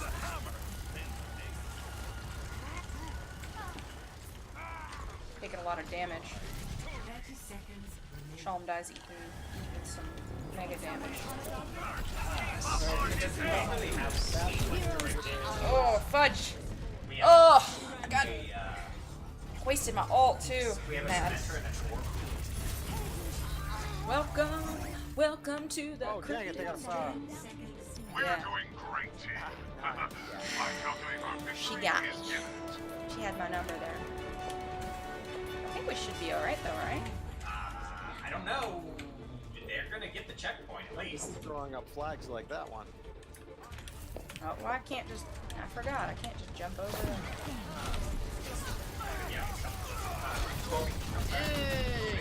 Taking a lot of damage. 30 seconds remaining. Shalom dies eating some mega damage. Oh, fudge! Oh, I got wasted my ult too. We have a Mad. semester and a tour. Welcome to the Oh, dang it, they got a We're Yeah. doing great, team. I calculate our victory She got is me. imminent. She had my number there. I think we should be alright though, right? I don't know. They're gonna get the checkpoint at least. throwing up flags like that one. Oh, well, I can't just. I forgot. I can't just jump over them. Yeah.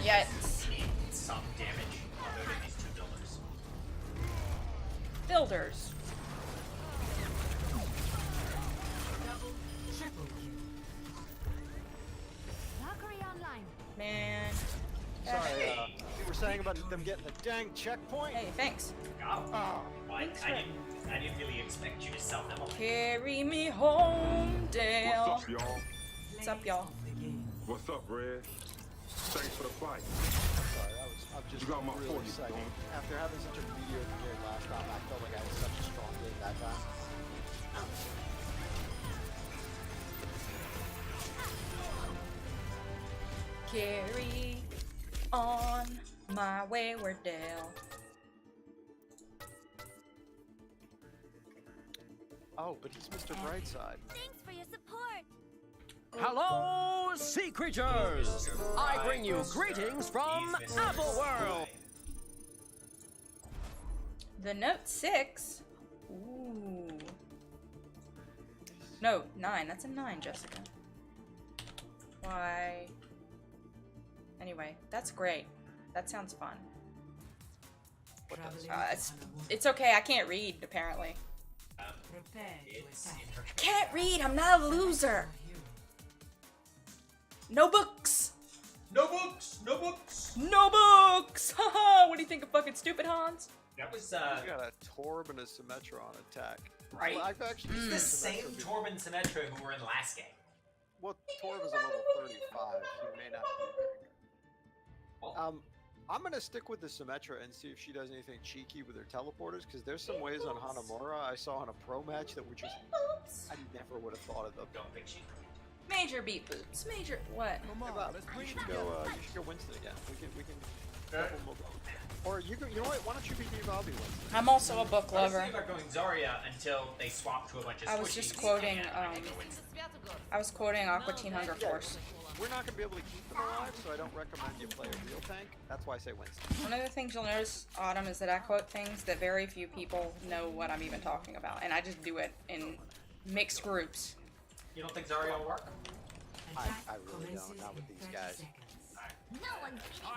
Yeah, Need some damage other than these two builders. builders. Valkyrie online. Man. Sorry, you were saying about them getting the dang checkpoint? Hey, thanks. Oh, Oh, what? Thanks I for- didn't really expect you to sell them. Carry me home, Dale. What's up, y'all? What's up, y'all? What's up, Red? Thanks for the fight. sorry, I'm just You got my really 40, excited. Dawn. After having such a mediocre game last time, I felt like I had such a strong game that time. Carry on my wayward Dale. Oh, but he's Mr. Brightside. Thanks for your support. Hello, sea creatures! I bring you greetings from Apple World! The Note 6? Ooh. No, 9. That's a 9, Jessica. Why? Anyway, that's great. That sounds fun. It's okay, I can't read, apparently. Prepare to It's attack. I can't read, I'm not a loser! No books! No books! No books! No books! Haha! What do you think of fucking stupid Hans? That was He's got a Torb and a Symmetra on attack. right. Well, I've actually It's seen the Symmetra same before. Torb and Symmetra who were in the last game. Well, Torv is a level 35. He may not be very good. I'm gonna stick with the Symmetra and see if she does anything cheeky with her teleporters, because there's some ways on Hanamura I saw in a pro match that were just I never would have thought of them. Don't think she. Major beat boots. Major what? How about you should go Winston again. We can double mobile. Or you know what? Why don't you be Bobby Winston? I'm also a book I was lover. thinking about going Zarya until they swap to a bunch of I was squishies, just quoting, and I go Winston. I was quoting Aqua Teen Hunger Force. We're not gonna be able to keep them alive, so I don't recommend you play a real tank. That's why I say Winston. One of the things you'll notice, Autumn, is that I quote things that very few people know what I'm even talking about, and I just do it in mixed groups. You don't think Zarya will work? I really don't. Not with these guys.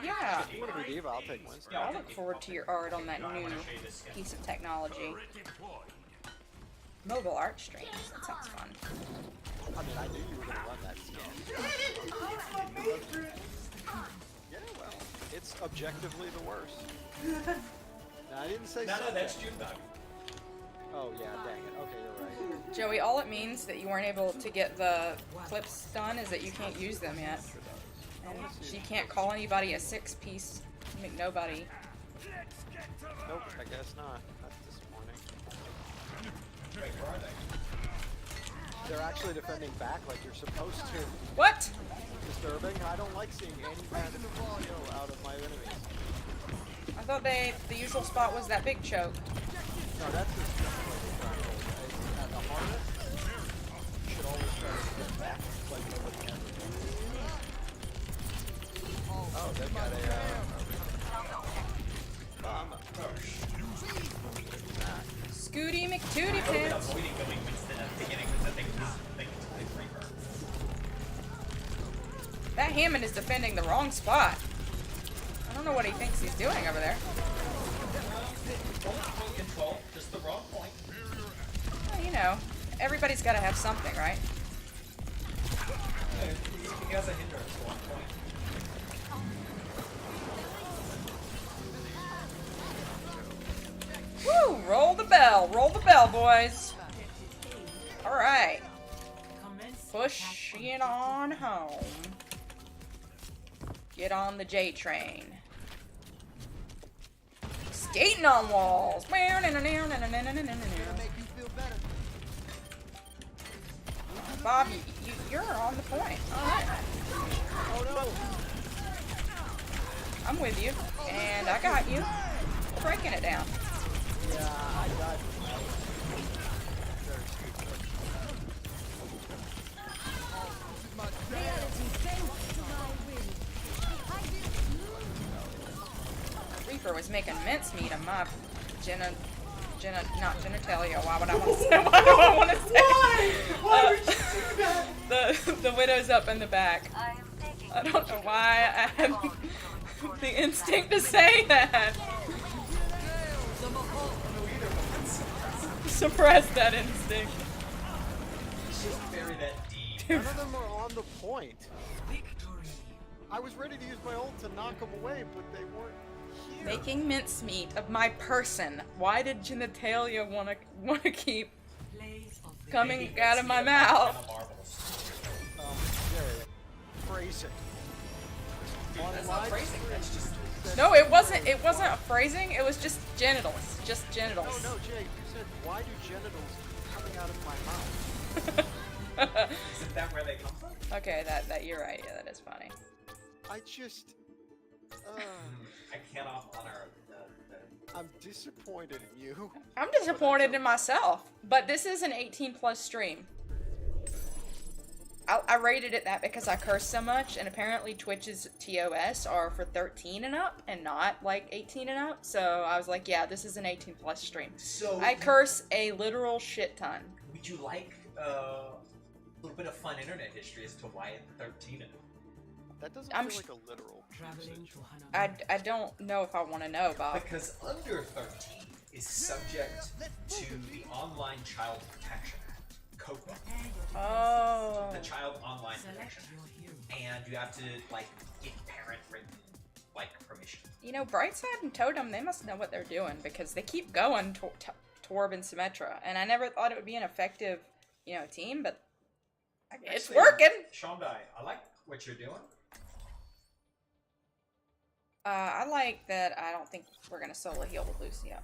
Yeah, If you want to be Diva, I'll take Winston. I look forward to your art on that new piece of technology. Mobile art streams, that sounds fun. I mean, I knew you were gonna run that scan. Yeah, well, it's objectively the worst. No, I didn't say No, subject. that's June Dog. Oh yeah, dang it. Okay, you're right. Joey, all it means that you weren't able to get the clips done is that you can't use them yet. And she can't call anybody a six-piece McNobody. Nope, I guess not. That's disappointing. Wait, where are they? They're actually defending back like you're supposed to. What? Disturbing. I don't like seeing any kind of volume out of my enemies. I thought the usual spot was that big choke. No, that's just at the harness. You should always try to get back like nobody ever. Oh, they got a bomb. Scooty McTooty I would have been Pants. avoiding going Winston at the beginning because I think it's Reaper. That Hammond is defending the wrong spot. I don't know what he thinks he's doing over there. Point control, just the wrong point. Well, you know, everybody's got to have something, right? He has a hindrance at one point. Woo! Roll the bell, boys. All right, push it on home. Get on the J train. Skating on walls. Bob, you're on the point. All right. Oh no! I'm with you, and I got you. Breaking it down. Yeah, I got very Reaper was making mincemeat of my not genitalia. Why would I want to say? Why do I want to say? Why would you do that? The widow's up in the back. I don't know why I had the instinct to say that. Suppress that instinct. Just bury that deep. None of them are on the point. I was ready to use my ult to knock them away, but they weren't here. Making mincemeat of my person. Why did genitalia wanna keep coming out of my mouth? Jay, phrasing. That's not phrasing, that's just... No, it wasn't a phrasing, it was just genitals. Just genitals. No, Jay, you said, why do genitals keep coming out of my mouth? Isn't that where they come from? Okay, that you're right. Yeah, that is funny. I just... I cannot honor I'm disappointed in you. I'm disappointed in myself, but this is an 18+ stream. I rated it that because I curse so much, and apparently Twitch's TOS are for 13 and up, and not like 18 and up. So I was like, yeah, this is an 18+ stream. So I curse a literal shit ton. would you like a little bit of fun internet history as to why it's 13 and up? That doesn't I'm feel like a literal usage. I don't know if I want to know, Bob. Because under 13 is subject to the Online Child Protection Act, COPA. Oh. The Child Online Protection Act. And you have to, like, get parent-written, like, permission. You know, Brightside and Totem, they must know what they're doing because they keep going Torb and Symmetra. And I never thought it would be an effective, you know, team, but It's Actually, working. Shondai, I like what you're doing. I like that. I don't think we're gonna solo heal with Lucio.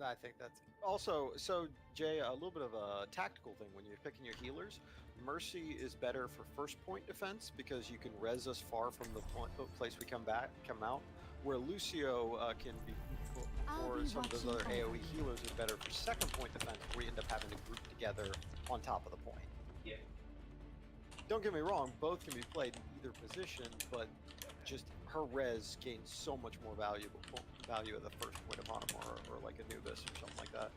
I think that's also so. Jay, a little bit of a tactical thing when you're picking your healers. Mercy is better for first point defense because you can res us far from the place we come out. Where Lucio can be for some of those other AOE healers is better for second point defense, where we end up having to group together on top of the point. Yeah. Don't get me wrong, both can be played in either position, but just her res gains so much more value at the first point upon him, or like Anubis or something like that.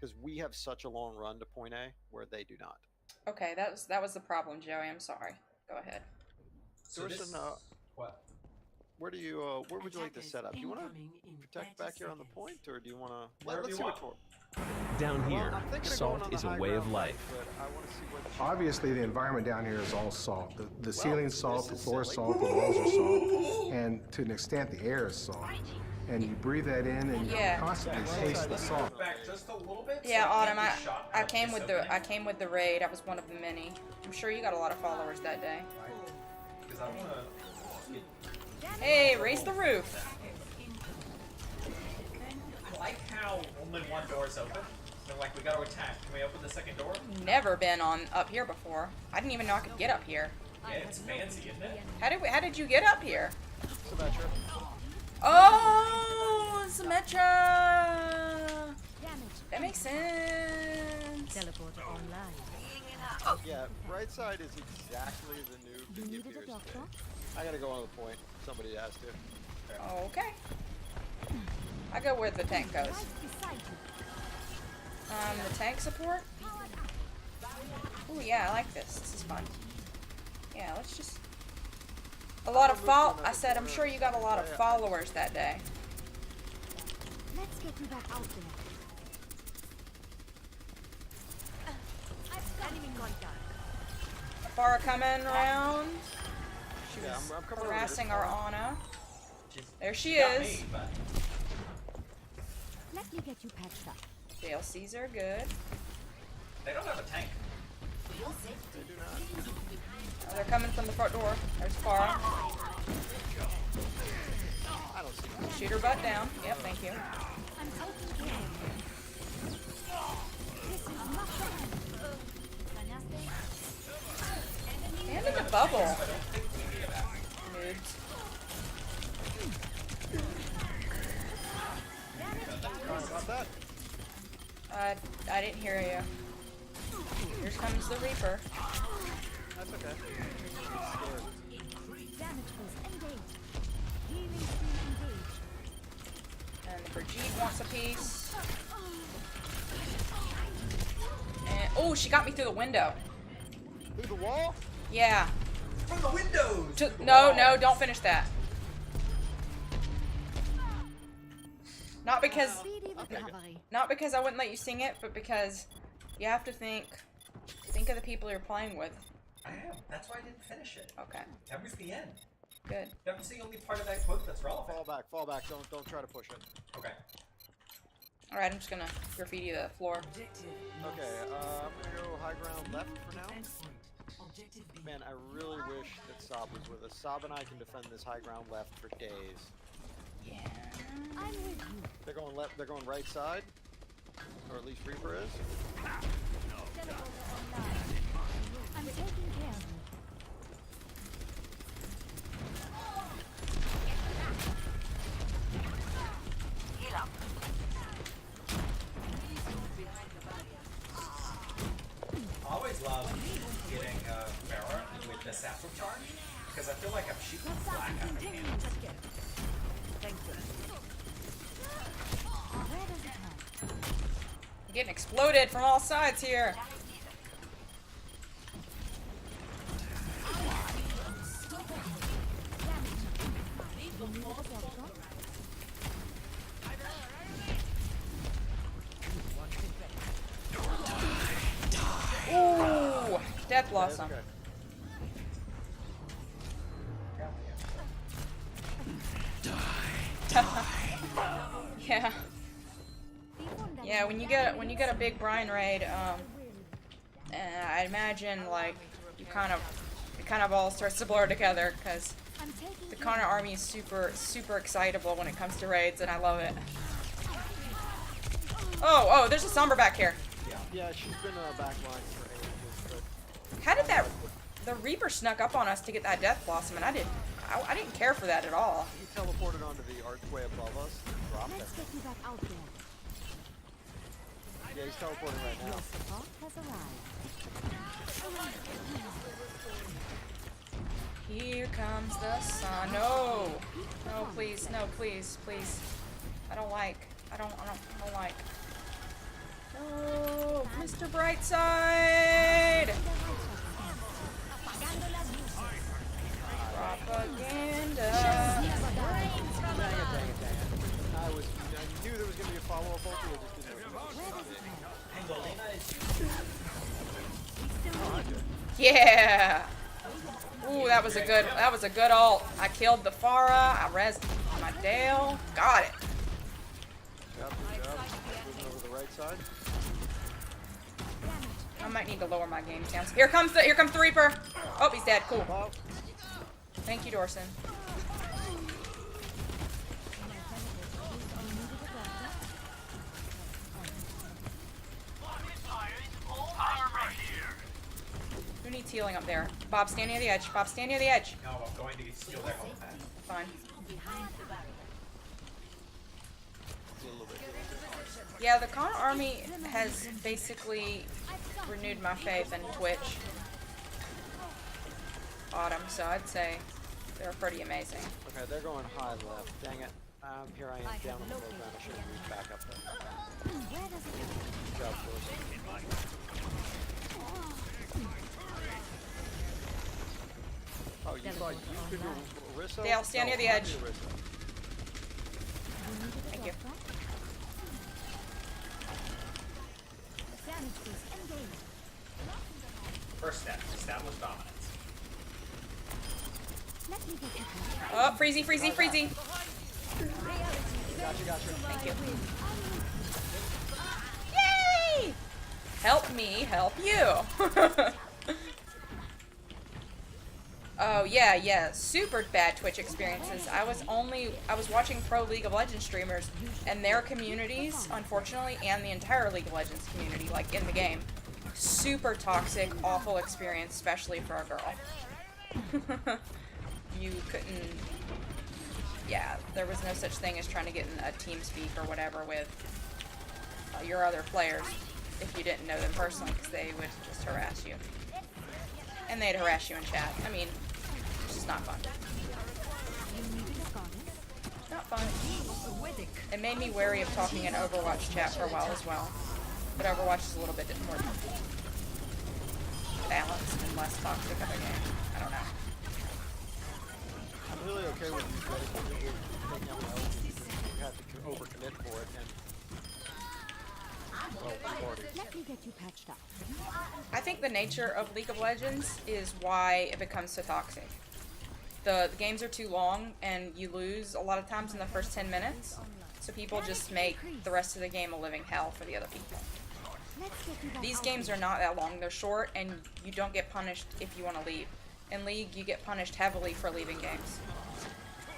Because we have such a long run to point A where they do not. Okay, that was the problem, Joey. I'm sorry. Go ahead. So Dorson, what? where would you like to set up? Do you want to protect back here on the point, or do you want to? Let's see which one. Down here, I'm thinking of salt going on is the a high way of ground, life. but I want to see where the Obviously, the environment down here is all salt. The ceiling's salt, the this is floor is silly. salt, the walls are salt, and to an extent, the air is salt. And you breathe that in, and you Yeah. constantly taste the salt. Back just a little bit. Yeah, so I Autumn. can't be shot I out came this with the opening. I came with the raid. I was one of the many. I'm sure you got a lot of followers that day. Because I want to. Hey, raise the roof. I like how only one door is open. They're like, we got to attack. Can we open the second door? Never been on up here before. I didn't even know I could get up here. Yeah, it's fancy, isn't it? How did you get up here? Symmetra. Oh, Symmetra. Damage. That makes sense. Teleporter online. Yeah, right side is exactly the new You Big needed Appears a doctor? today. I gotta go on the point. Somebody has to. Okay. I go where the tank goes. Right beside you. The tank support. Oh yeah, I like this. This is fun. Yeah, let's just. A lot of I said I'm sure you got a lot of followers that day. Let's get you back out there. I've got enemy contact. Farah coming around. She Yeah, was I'm coming over harassing this our far. Ana. She's There she got is. me, but Let me get you patched up. JLCs are good. they don't have a tank. Oh, they're coming from the front door. There's Farah. I don't see them. Shoot her butt down. Yep, thank you. I'm taking care of you. This is not the And in the bubble. Noobs. Sorry about that. I didn't hear you. Here comes the Reaper. That's okay. damage boost engaged. Healing stream engaged. And Brigitte wants a piece. And oh, she got me through the window. Through the wall? Yeah. From the windows! No, don't finish that. Not because Speedy recovery. not because I wouldn't let you sing it, but because you have to think of the people you're playing with. I am. That's why I didn't finish it. Okay, That was the end. good. That was the only part of that quote that's relevant. Fall back. Don't try to push it. Okay. All right, I'm just gonna graffiti the floor. Objective. Okay, I'm gonna go high ground left for now. Defense point. Objective B. Man, I really wish that Saab was with us. Saab and I can defend this high ground left for days. Yeah. I'm with you. They're going left. They're going right side, or at least Reaper is. Teleporter online. I'm taking care of you. I always love getting Farah with the satchel charge because I feel like I'm shooting flak out of hand. Thank you. Where does it hurt? I'm getting exploded from all sides here. You need a doctor? Ooh, death That's blossom. okay. Yeah. Yeah, when you get a big Brian raid, And I imagine like it kind of all starts to blur together because I'm taking the Connor army is super excitable when it comes to raids, and I love it. Oh, there's a Sombra back here. Yeah, she's been backline for ages, but How did the Reaper snuck up on us to get that Death Blossom, and I didn't care for that at all. he teleported onto the archway above us and dropped it. Let's get you back out there. Yeah, he's teleporting right now. Support has arrived. Here comes the sun. No, no, please, no, please, please. I don't like. No, Mr. Brightside. Propaganda. Dang it. I knew there was going to be a follow-up ulti, I just didn't know it was coming. Yeah. Ooh, that was a good ult. I killed the Pharah. I rezzed my Dale. Got it. Good job. Moving over the right side. I might need to lower my game counts. Here comes the Reaper. Oh, he's dead. Cool. Thank you, Dorson. Who needs healing up there? Bob, stand near the edge. Bob, stand near the edge. No, I'm going to steal their whole pad. Fine. Yeah, the Connor army has basically renewed my faith in Twitch. Autumn, so I'd say they're pretty amazing. Okay, they're going high left. Dang it. Here I am down on the low ground. I should have moved back up there. Where does it go? Good job, Dorson. Oh, you thought you could do Orisa? Dale, stand near the No, edge. not Orisa. Thank you. Damage boost engaged. First step, establish dominance. Let me get you back. Oh, freezy. Gotcha. Thank you. Yay! Help me help you. Oh yeah, super bad Twitch experiences. I was watching pro League of Legends streamers, and their communities, unfortunately, and the entire League of Legends community, like in the game, super toxic, awful experience, especially for a girl. You couldn't. Yeah, there was no such thing as trying to get in a team speak or whatever with your other players if you didn't know them personally, because they would just harass you. And they'd harass you in chat. I mean, it's just not fun. Not fun. It made me wary of talking in Overwatch chat for a while as well. But Overwatch is a little bit more balanced and less toxic of a game. I don't know. I'm really okay with these guys taking out the ult. You have to overcommit for it, and well, we've already. Let me get you patched up. I think the nature of League of Legends is why it becomes so toxic. The games are too long, and you lose a lot of times in the first 10 minutes, so people just make the rest of the game a living hell for the other people. Let's get you back These out games there. are not that long, they're short, and you don't get punished if you want to leave. In League, you get punished heavily for leaving games.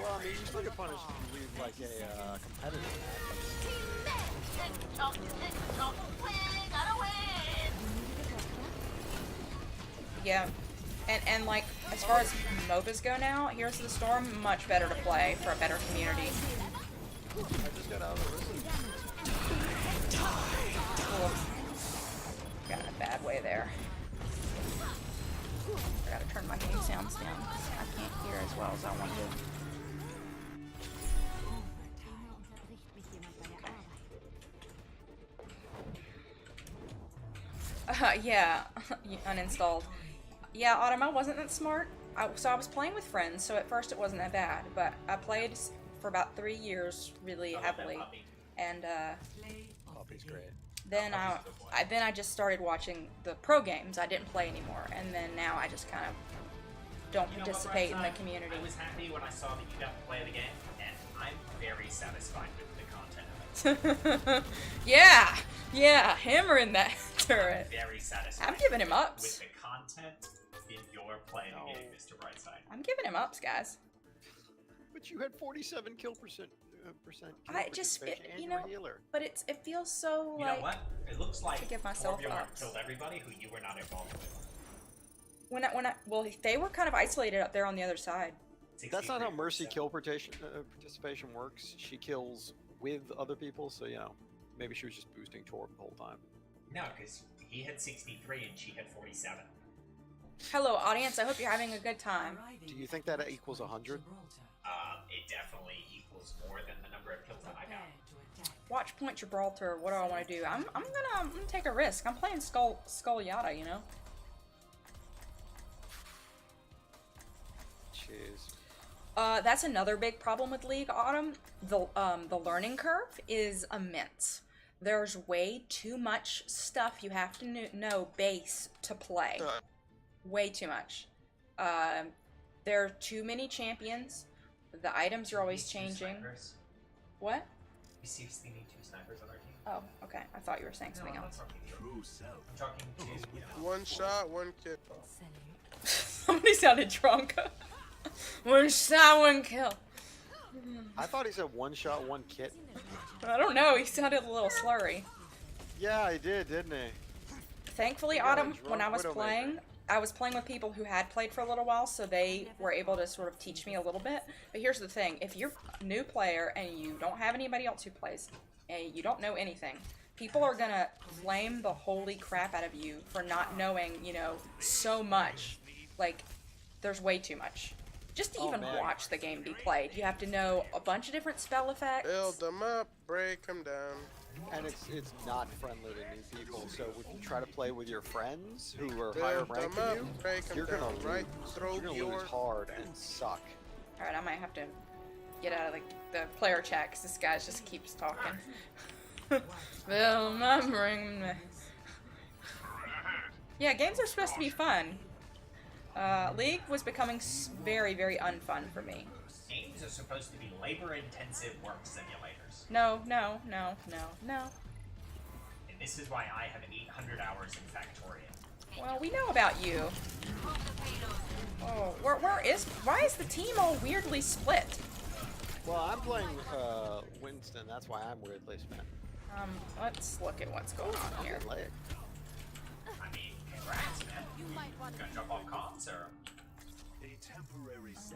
Well, I mean, you still get punished if you leave like a competitive Yeah, and like, as far as MOBAs go now, Heroes of the Storm, much better to play for a better community. I just got out of the Cool. Got in a bad way there. I gotta turn my game sounds down, 'cause I can't hear as well as I want to. Yeah, uninstalled. Yeah, Autumn, I wasn't that smart. So I was playing with friends, so at first it wasn't that bad, but I played for about 3 years really heavily, and Puppy's great. then I just started watching the pro games. I didn't play anymore, and then now I just kind of don't participate in the community. I was happy when I saw that you got to play the game, and I'm very satisfied with the content of it. Yeah, hammering that. turret. Very satisfied. I'm giving him with ups. the content in your play to game, Mr. Brightside. I'm giving him ups, guys. But you had 47 kill percent. I just, participation and you you were know, healer. but it feels so You like know what? It looks like to give myself Torbjorn ups. killed everybody who you were not involved with. well, they were kind of isolated up there on the other side. That's not how 63%. Mercy kill participation works. She kills with other people, so you know, maybe she was just boosting Torb the whole time. No, because he had 63 and she had 47. Hello, audience. I hope you're having a good time. Do you think that equals 100? It definitely equals more than the number of kills that I got. Watch Point Gibraltar. What do I want to do? I'm gonna take a risk. I'm playing Skull Yada, you know. Jeez. That's another big problem with League Autumn. The learning curve is immense. There's way too much stuff you have to know base to play. Way too much. There are too many champions. The items are always changing. What? We seriously need 2 snipers on our team. Oh, okay. I thought you were saying something else. I'm talking to One shot, one kill. Somebody sounded drunk. One shot, one kill. I thought he said 1 shot, 1 kit. I don't know. He sounded a little slurry. Yeah, he did, didn't he? Thankfully, You got a Autumn, when I was drunk playing, Widowmaker. I was playing with people who had played for a little while, so they were able to sort of teach me a little bit. But here's the thing. If you're a new player and you don't have anybody else who plays, and you don't know anything, people are gonna flame the holy crap out of you for not knowing, you know, so much. Like, there's way too much. Just to even man. watch the game be played, you have to know a bunch of different spell effects. Build them up, break them down. And it's not friendly to new people, so if you try to play with your friends who are higher Build ranked them than up, you, break them you're gonna down. lose. Right You're through gonna your... lose hard and suck. Alright, I might have to get out of the player chat because this guy just keeps talking. Remembering me. Yeah, games are supposed to be fun. League was becoming very, very unfun for me. Games are supposed to be labor-intensive work simulators. No. And this is why I have 800 hours in Factorio. Well, we know about you. Oh, why is the team all weirdly split? Well, I'm playing Winston, that's why I'm weirdly spent. Let's look at what's going on here. Leg. I mean, congrats, man. Gonna jump off comms, or...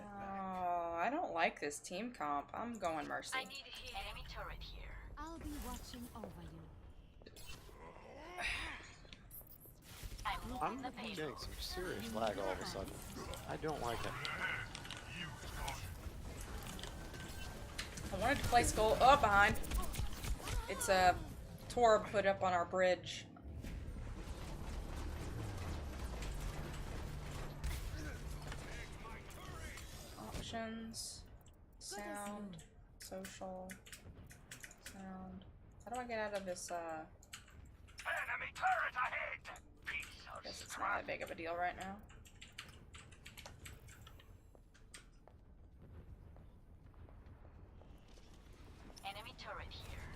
Oh, I don't like this team comp. I'm going Mercy. I need enemy turret here. I'll be watching over you. I'm getting some serious lag all of a sudden. I don't like it. I wanted to play Skull. Oh, behind. It's a Torb put up on our bridge. Options, sound, social, sound. How do I get out of this, Enemy turret ahead! Piece of I guess it's not that big of a deal right now. Enemy turret here.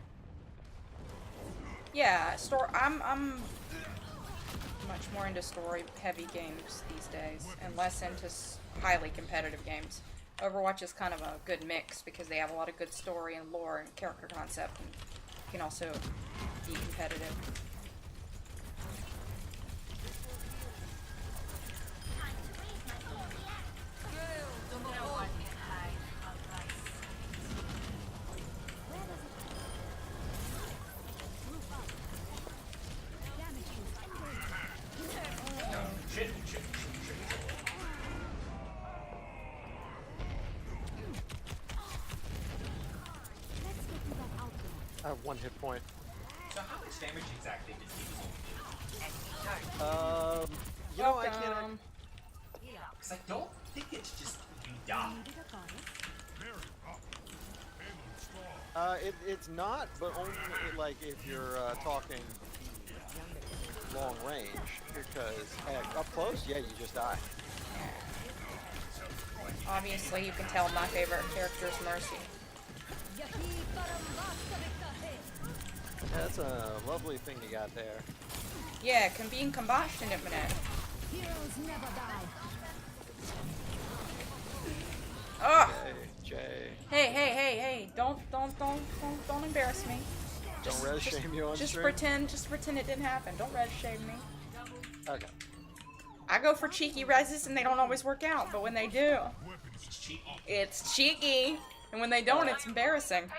Yeah, I'm much more into story-heavy games these days, and less into highly competitive games. Overwatch is kind of a good mix because they have a lot of good story and lore and character concept, and you can also be competitive. I have 1 hit point. So how much damage exactly did people You know, I can't. Welcome. Because I don't think it's just you die. It's not, but only like if you're talking long range, because up close, yeah, you just die. Obviously, you can tell my favorite character is Mercy. Yeah, that's a lovely thing you got there. Yeah, being combustion in a minute. Heroes never die. Oh! Jay. Hey! Don't embarrass me. Don't res shame you on Just stream. pretend it didn't happen. Don't res shame me. Okay. I go for cheeky reses and they don't always work out, but when they do, it's cheeky. And when they don't, it's embarrassing.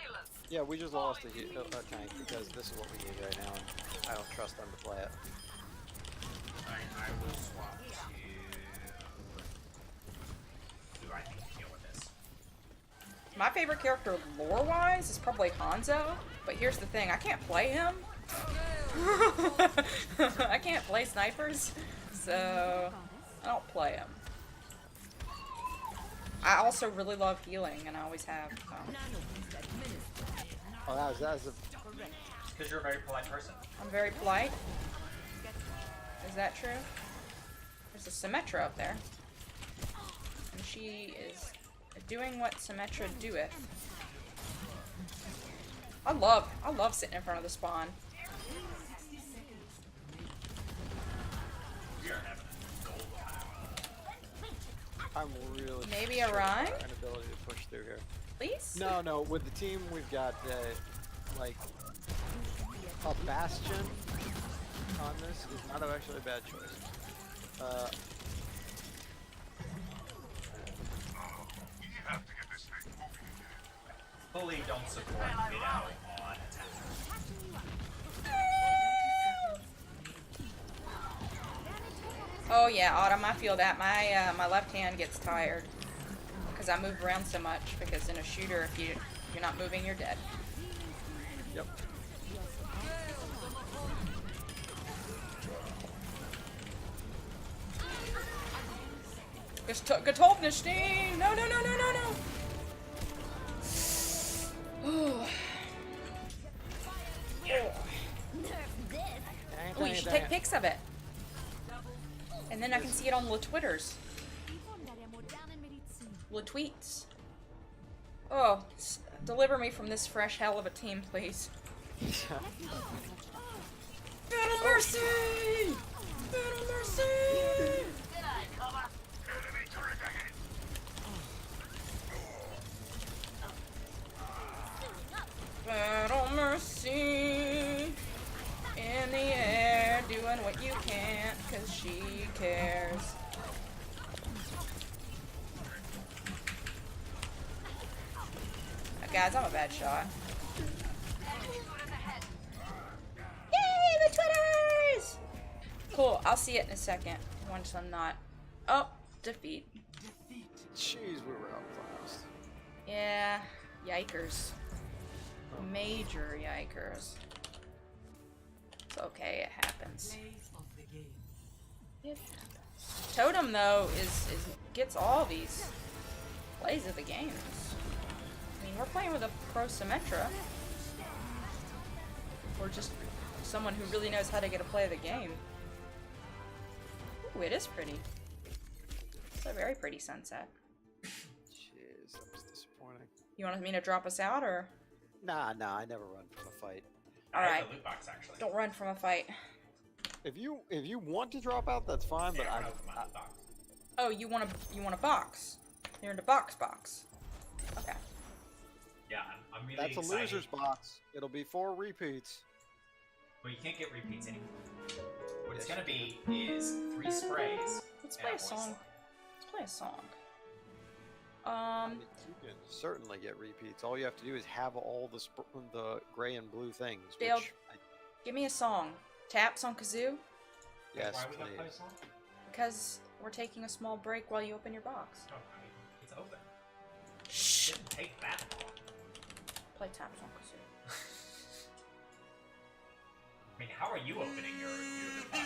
Yeah, we just lost a tank because this is what we need right now, and I don't trust them to play it. I will swap to... Who I think can deal with this. My favorite character lore-wise is probably Hanzo, but here's the thing, I can't play him. I can't play snipers, so I don't play him. I also really love healing, and I always have. Oh, that's a... Because you're a very polite person. I'm very polite. Is that true? There's a Symmetra up there. And she is doing what Symmetra doeth. I love sitting in front of the spawn. We are having a gold time. I'm really... Maybe a rhyme? An ability to push through here. Please? No, with the team we've got, like, a Bastion on this is not actually a bad choice. We have to get this thing moving. Fully don't support Widow on attack. Oh yeah, Autumn, I feel that. My left hand gets tired. Because I move around so much, because in a shooter, if you're not moving, you're dead. Yep. Getolfnestein! No! Ooh. Oh, you should take pics of it. And then I can see it on the Twitters. The tweets. Oh, deliver me from this fresh hell of a team, please. Battle Mercy! Battle Mercy! Enemy turret ahead. Battle Mercy! In the air, doing what you can't, cause she cares. Guys, I'm a bad shot. Yay, the Twitters! Cool, I'll see it in a second. Once I'm not. Oh, defeat. Jeez, we were out fast. Yeah, yikers. Major yikers. It's okay, it happens. It happens. Totem, though, gets all these plays of the games. I mean, we're playing with a pro Symmetra. Or just someone who really knows how to get a play of the game. Ooh, it is pretty. It's a very pretty sunset. Jeez, that was disappointing. You want me to drop us out, or? Nah, I never run from a fight. Alright. The loot box, actually. Don't run from a fight. If you want to drop out, that's fine, but Yeah, I... run from my loot box. Oh, you want a box? You're in the box. Okay. Yeah, I'm really That's excited. a loser's box. It'll be 4 repeats. Well, you can't get repeats anymore. What it's Yes, gonna be is 3 sprays. Let's and play a voice song. line. Let's play a song. I mean, you can certainly get repeats. All you have to do is have all the gray and blue things. Dale, Which give me a song. Taps on kazoo? yes, Why are we gonna play a please. song? Because we're taking a small break while you open your box. Oh, I mean, it's open. Shh. It didn't take that long. Play taps on kazoo. I mean, how are you opening your loot box?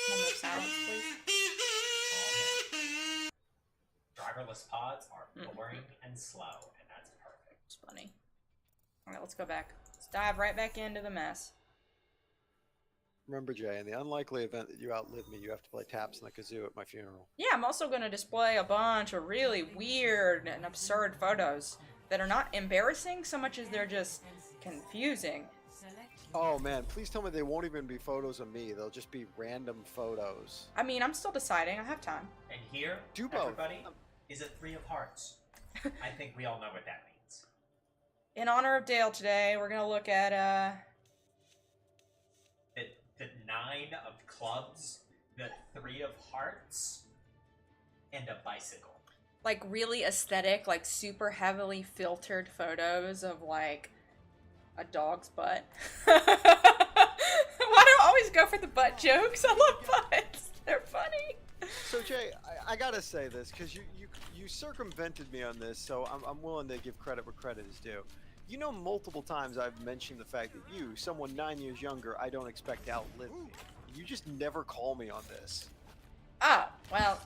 One more silence, please. Driverless pods are boring and slow, and that's perfect. It's funny. Alright, let's go back. Let's dive right back into the mess. Remember, Jay, in the unlikely event that you outlive me, you have to play taps and the kazoo at my funeral. Yeah, I'm also going to display a bunch of really weird and absurd photos that are not embarrassing so much as they're just confusing. Oh man, please tell me they won't even be photos of me. They'll just be random photos. I mean, I'm still deciding. I have time. And here, Do both. everybody, is a 3 of hearts. I think we all know what that means. In honor of Dale today, we're going to look at, The 9 of clubs, the 3 of hearts, and a bicycle. like, really aesthetic, like, super heavily filtered photos of, like, a dog's butt. Why do I always go for the butt jokes? I love butts. They're funny. So Jay, I gotta say this because you circumvented me on this, so I'm willing to give credit where credit is due. You know, multiple times I've mentioned the fact that you, someone 9 years younger, I don't expect to outlive me. You just never call me on this. Oh, well,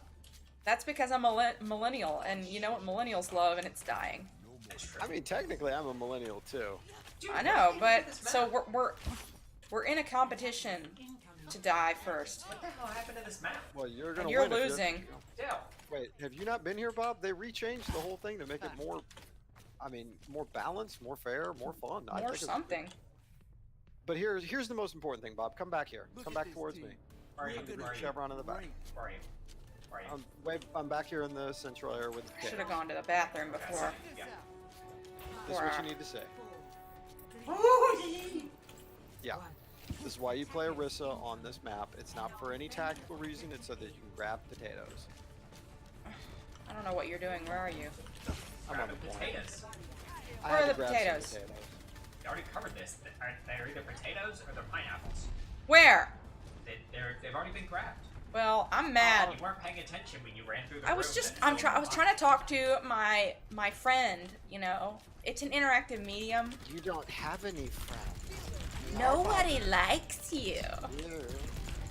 that's because I'm a millennial, and you know what millennials love, and it's dying. That's true. I mean, technically, I'm a millennial too. Dude, I know, what but did this so map? we're in a competition to die first. What the hell happened to this map? Well, you're gonna And you're win if losing. Dale. Wait, have you not been here, Bob? They rechanged the whole thing to make it more, I mean, more balanced, more fair, more fun. I More think it's- something. But here's the most important thing, Bob. Come back here. Come back towards me. Where are you? I'm gonna Where are do you? Chevron in the back. Where are you? Where are you? I'm back here in the central area with the Should have potatoes. gone to the bathroom before. Yeah. This is what you need to say. Yeah. This is why you play Orisa on this map. It's not for any tactical reason. It's so that you can grab potatoes. I don't know what you're doing. Where are you? I'm on Grab the the point. potatoes. I Where had are to the grab some potatoes? They already covered this. They're either potatoes or they're pineapples. Where? They've already been grabbed. Well, I'm mad. You weren't paying attention when you ran through the I was room just and I was filled trying to the talk to my friend, you know. It's an interactive medium. You don't have any friends. Nobody likes you. Yeah.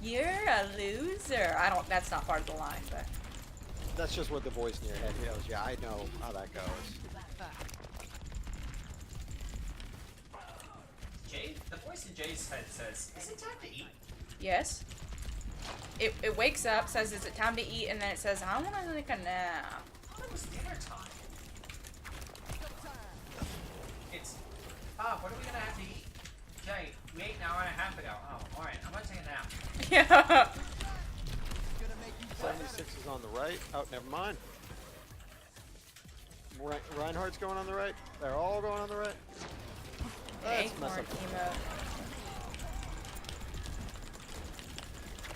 You're a loser. I don't that's not part of the line, but That's just what the voice in your head yells. Yeah, I know how that goes. Jay, the voice in Jay's head says, "Is it time to eat?" yes. It wakes up, says is it time to eat, and then it says, I wanna take a nap. It was dinner time. It's Bob. What are we gonna have to eat? Jay, we ate an hour and a half ago. Oh, all right. I'm gonna take a nap. Yeah. 76 is on the right. Oh, never mind. Reinhardt's going on the right. They're all going on the right. Let's mess Acorn up. emote.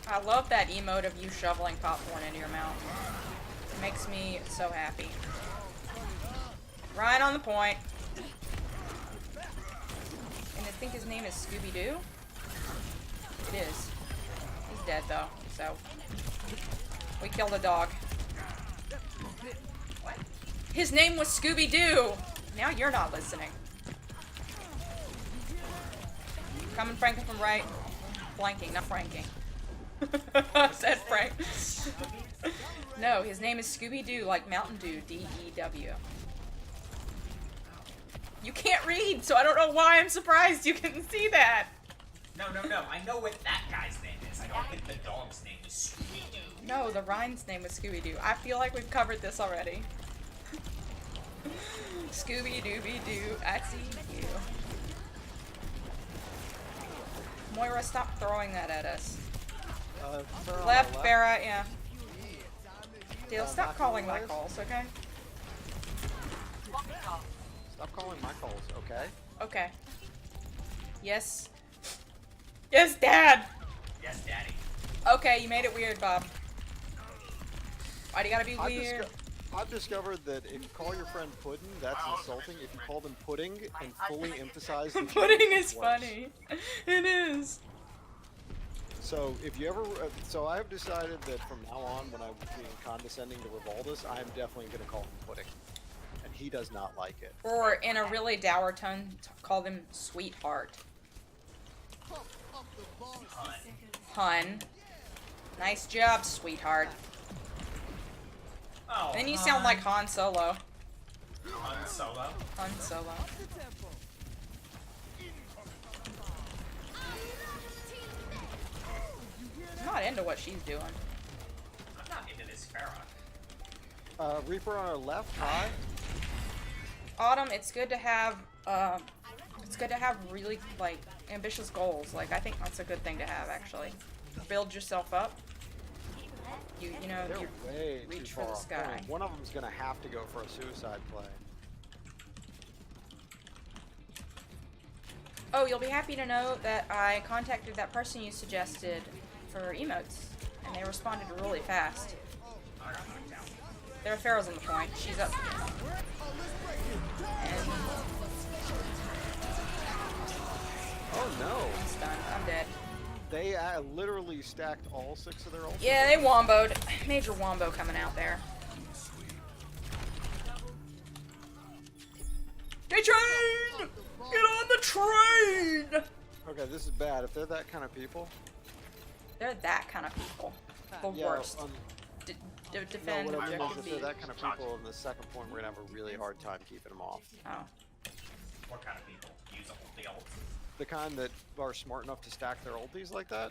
I love that emote of you shoveling popcorn into your mouth. It makes me so happy. Right on the point. And I think his name is Scooby-Doo? It is. He's dead though, so. We killed a dog. What? His name was Scooby-Doo! Now you're not listening. Coming Franklin from right. Flanking, not franking. I said Frank. No, his name is Scooby-Doo, like Mountain Dew, D-E-W. You can't read, so I don't know why I'm surprised you can see that. No. I know what that guy's name is. I don't think the dog's name is Scooby-Doo. No, the Rhine's name was Scooby-Doo. I feel like we've covered this already. Scooby-Dooby-Doo, I see you. Moira, stop throwing that at us. Farrah on Left, the Farrah, yeah. Dale, back stop on calling the my list. calls, okay? Stop calling my calls, okay? Okay. Yes. Yes, Dad! Yes, Daddy. Okay, you made it weird, Bob. Why do you gotta be weird? I've discovered that if you call your friend Puddin', that's insulting. If you call them Pudding and fully emphasize the Pudding change, is it works. funny. It is. So if you ever, so I have decided that from now on, when I'm being condescending to Revaldus, I am definitely going to call him Pudding, and he does not like it. Or in a really dour tone, call them sweetheart. Hun. Nice job, sweetheart. Oh, Then you sound like Han Solo. Han Solo. Han Solo. not into what she's doing. I'm not into this Farah. Reaper on our left, high. Autumn, it's good to have really like ambitious goals. Like I think that's a good thing to have actually. Build yourself up. You know, They're you way too reach far for the off sky. point. One of them's gonna have to go for a suicide play. Oh, you'll be happy to know that I contacted that person you suggested for emotes, and they responded really fast. There are Pharaohs on the point. She's up. And Oh no! I'm stunned. I'm dead. They literally stacked all 6 of their ults. Yeah, they womboed. Major wombo coming out there. Hey, train! Get on the train! Okay, this is bad. If they're that kind of people. They're that kind of people. The worst. Defend. No, what I mean is objective if B. they're that kind of people, in the second point, we're gonna have a really hard time keeping them off. Oh. What kind of people use the ult? The kind that are smart enough to stack their ulties like that.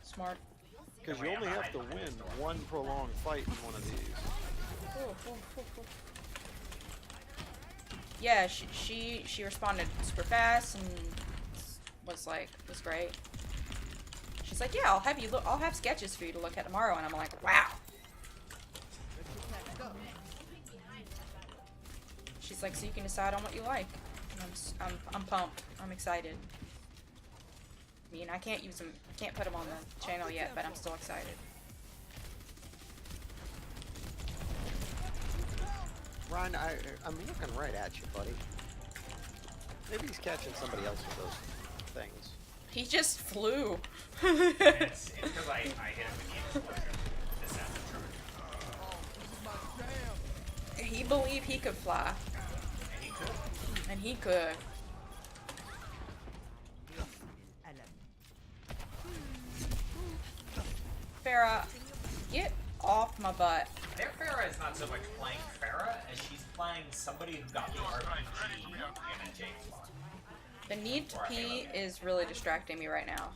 Smart. Because you only have to win one prolonged fight in one of these. Yeah, she responded super fast and was great. She's like, yeah, I'll have sketches for you to look at tomorrow, and I'm like, wow. She's like, so you can decide on what you like. And I'm pumped. I'm excited. I mean, I can't put them on the channel yet, but I'm still excited. Ryan, I'm looking right at you, buddy. Maybe he's catching somebody else with those things. He just flew. It's because I hit him with the explosion. This happened. He believed he could fly. And he could. And he could. Farah, get off my butt. Their Farah is not so much playing Farah as she's playing somebody who got the RPG in a James Bond. The need to pee is really distracting me right now.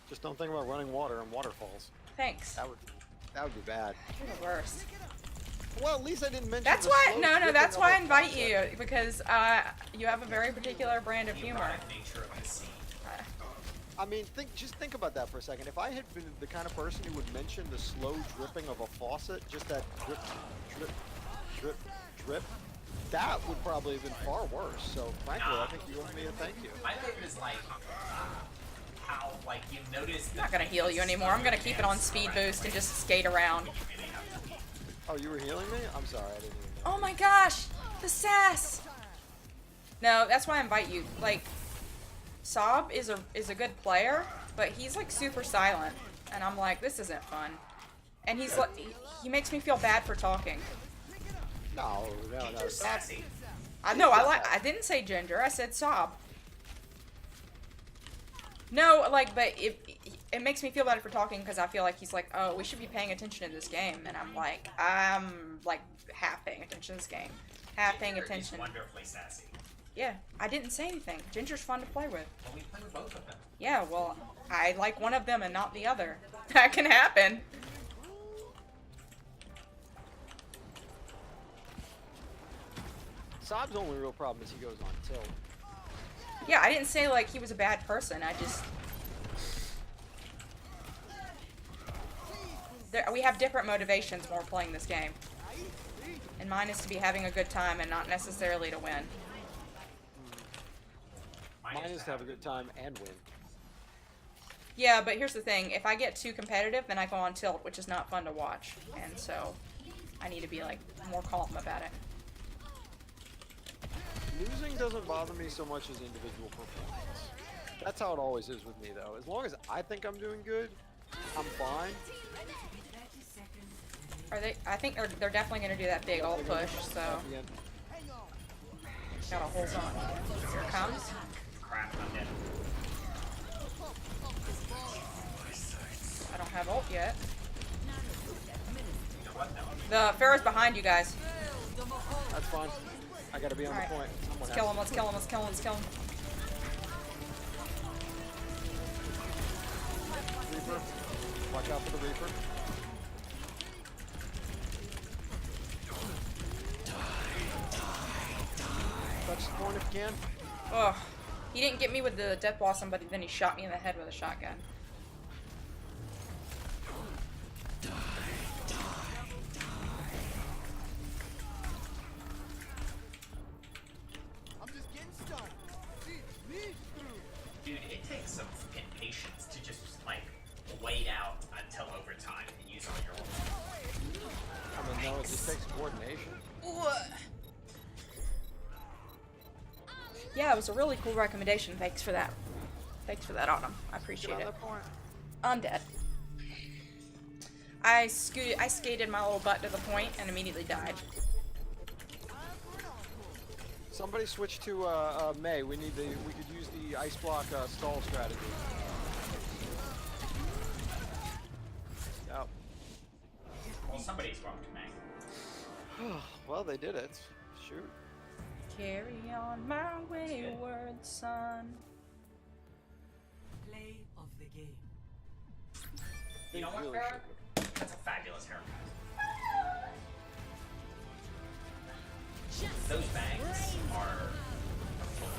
Just don't think about running water and waterfalls. Thanks. That would be bad. You're the worst. Well, at least I didn't mention. That's the why. slow No, dripping that's of why I a invite faucet. you because you have a very particular brand of humor. Nature of the scene. I mean, just think about that for a second. If I had been the kind of person who would mention the slow dripping of a faucet, just that drip, drip, drip, drip, that would probably have been far worse. So, frankly, I think you owe me a thank you. My favorite is like how like you notice. I'm not gonna heal you anymore. I'm gonna keep it on speed boost and just skate around. Oh, you were healing me? I'm sorry, I didn't even know. Oh my gosh, the sass. No, that's why I invite you. Like, Saab is a good player, but he's like super silent, and I'm like, this isn't fun. And he's like, he makes me feel bad for talking. No. Sassy. I didn't say Ginger. I said Saab. No, like, but it makes me feel bad for talking because I feel like he's like, oh, we should be paying attention to this game, and I'm like half paying attention to this game, half paying Ginger is attention. wonderfully sassy. Yeah, I didn't say anything. Ginger's fun to play with. Well, we play with both of them. Yeah, well, I like one of them and not the other. That can happen. Saab's only real problem is he goes on tilt. Yeah, I didn't say like he was a bad person. I just we have different motivations when we're playing this game, and mine is to be having a good time and not necessarily to win. Mine is to have a good time and win. Yeah, but here's the thing: if I get too competitive, then I go on tilt, which is not fun to watch, and so I need to be like more calm about it. Losing doesn't bother me so much as individual performance. That's how it always is with me, though. As long as I think I'm doing good, I'm fine. Are they? I think they're definitely gonna do that big ult push. So gotta hold on. Here it comes. Crap, I'm dead. I don't have ult yet. You know what? No. The Pharaoh's behind you guys. That's fine. I gotta be on Alright. the point. Someone Let's kill has him, let's kill him, let's kill him, let's kill him. Reaper. Watch out for the Reaper. Touch the point if you can. Ugh. He didn't get me with the Death Blossom, but then he shot me in the head with a shotgun. I'm just getting started. Dude, it takes some fucking patience to just, like, wait out until overtime and use all your ult. I mean, no, it just takes coordination. Yeah, it was a really cool recommendation. Thanks for that. Thanks for that, Autumn. I appreciate it. I'm dead. I skated my little butt to the point and immediately died. Somebody switch to May. We could use the ice block stall strategy. Yep. Well, somebody's wrong to Meg. Well, they did it. Shoot. Carry on my wayward son. Play of the game. You know what, really Farrah? That's a fabulous haircut. Those bangs are a full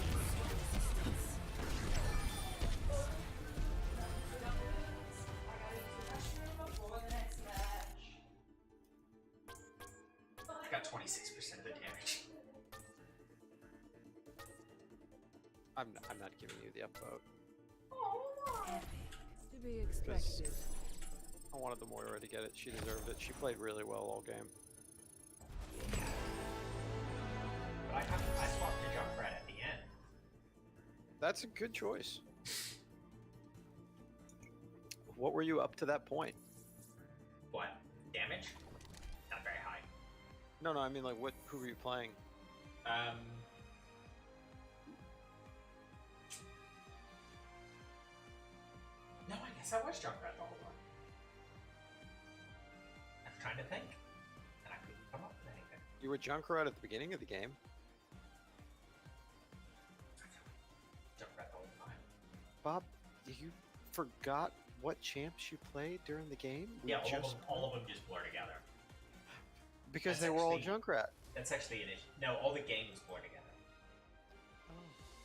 I got 26% of the damage. I'm not giving you the upvote. To be expected. I wanted the Moira to get it. She deserved it. She played really well all game. But I swapped the Junkrat at the end. That's a good choice. What were you up to that point? What? Damage? Not very high. No, I mean like who were you playing? No, I guess I was Junkrat the whole time. I'm trying to think. And I couldn't come up with anything. You were Junkrat at the beginning of the game. Junkrat the whole time. Bob, you forgot what champs you played during the game? Yeah, all of them just blur together. Because That's they were all actually- Junkrat. That's actually an issue. No, all the games blur together.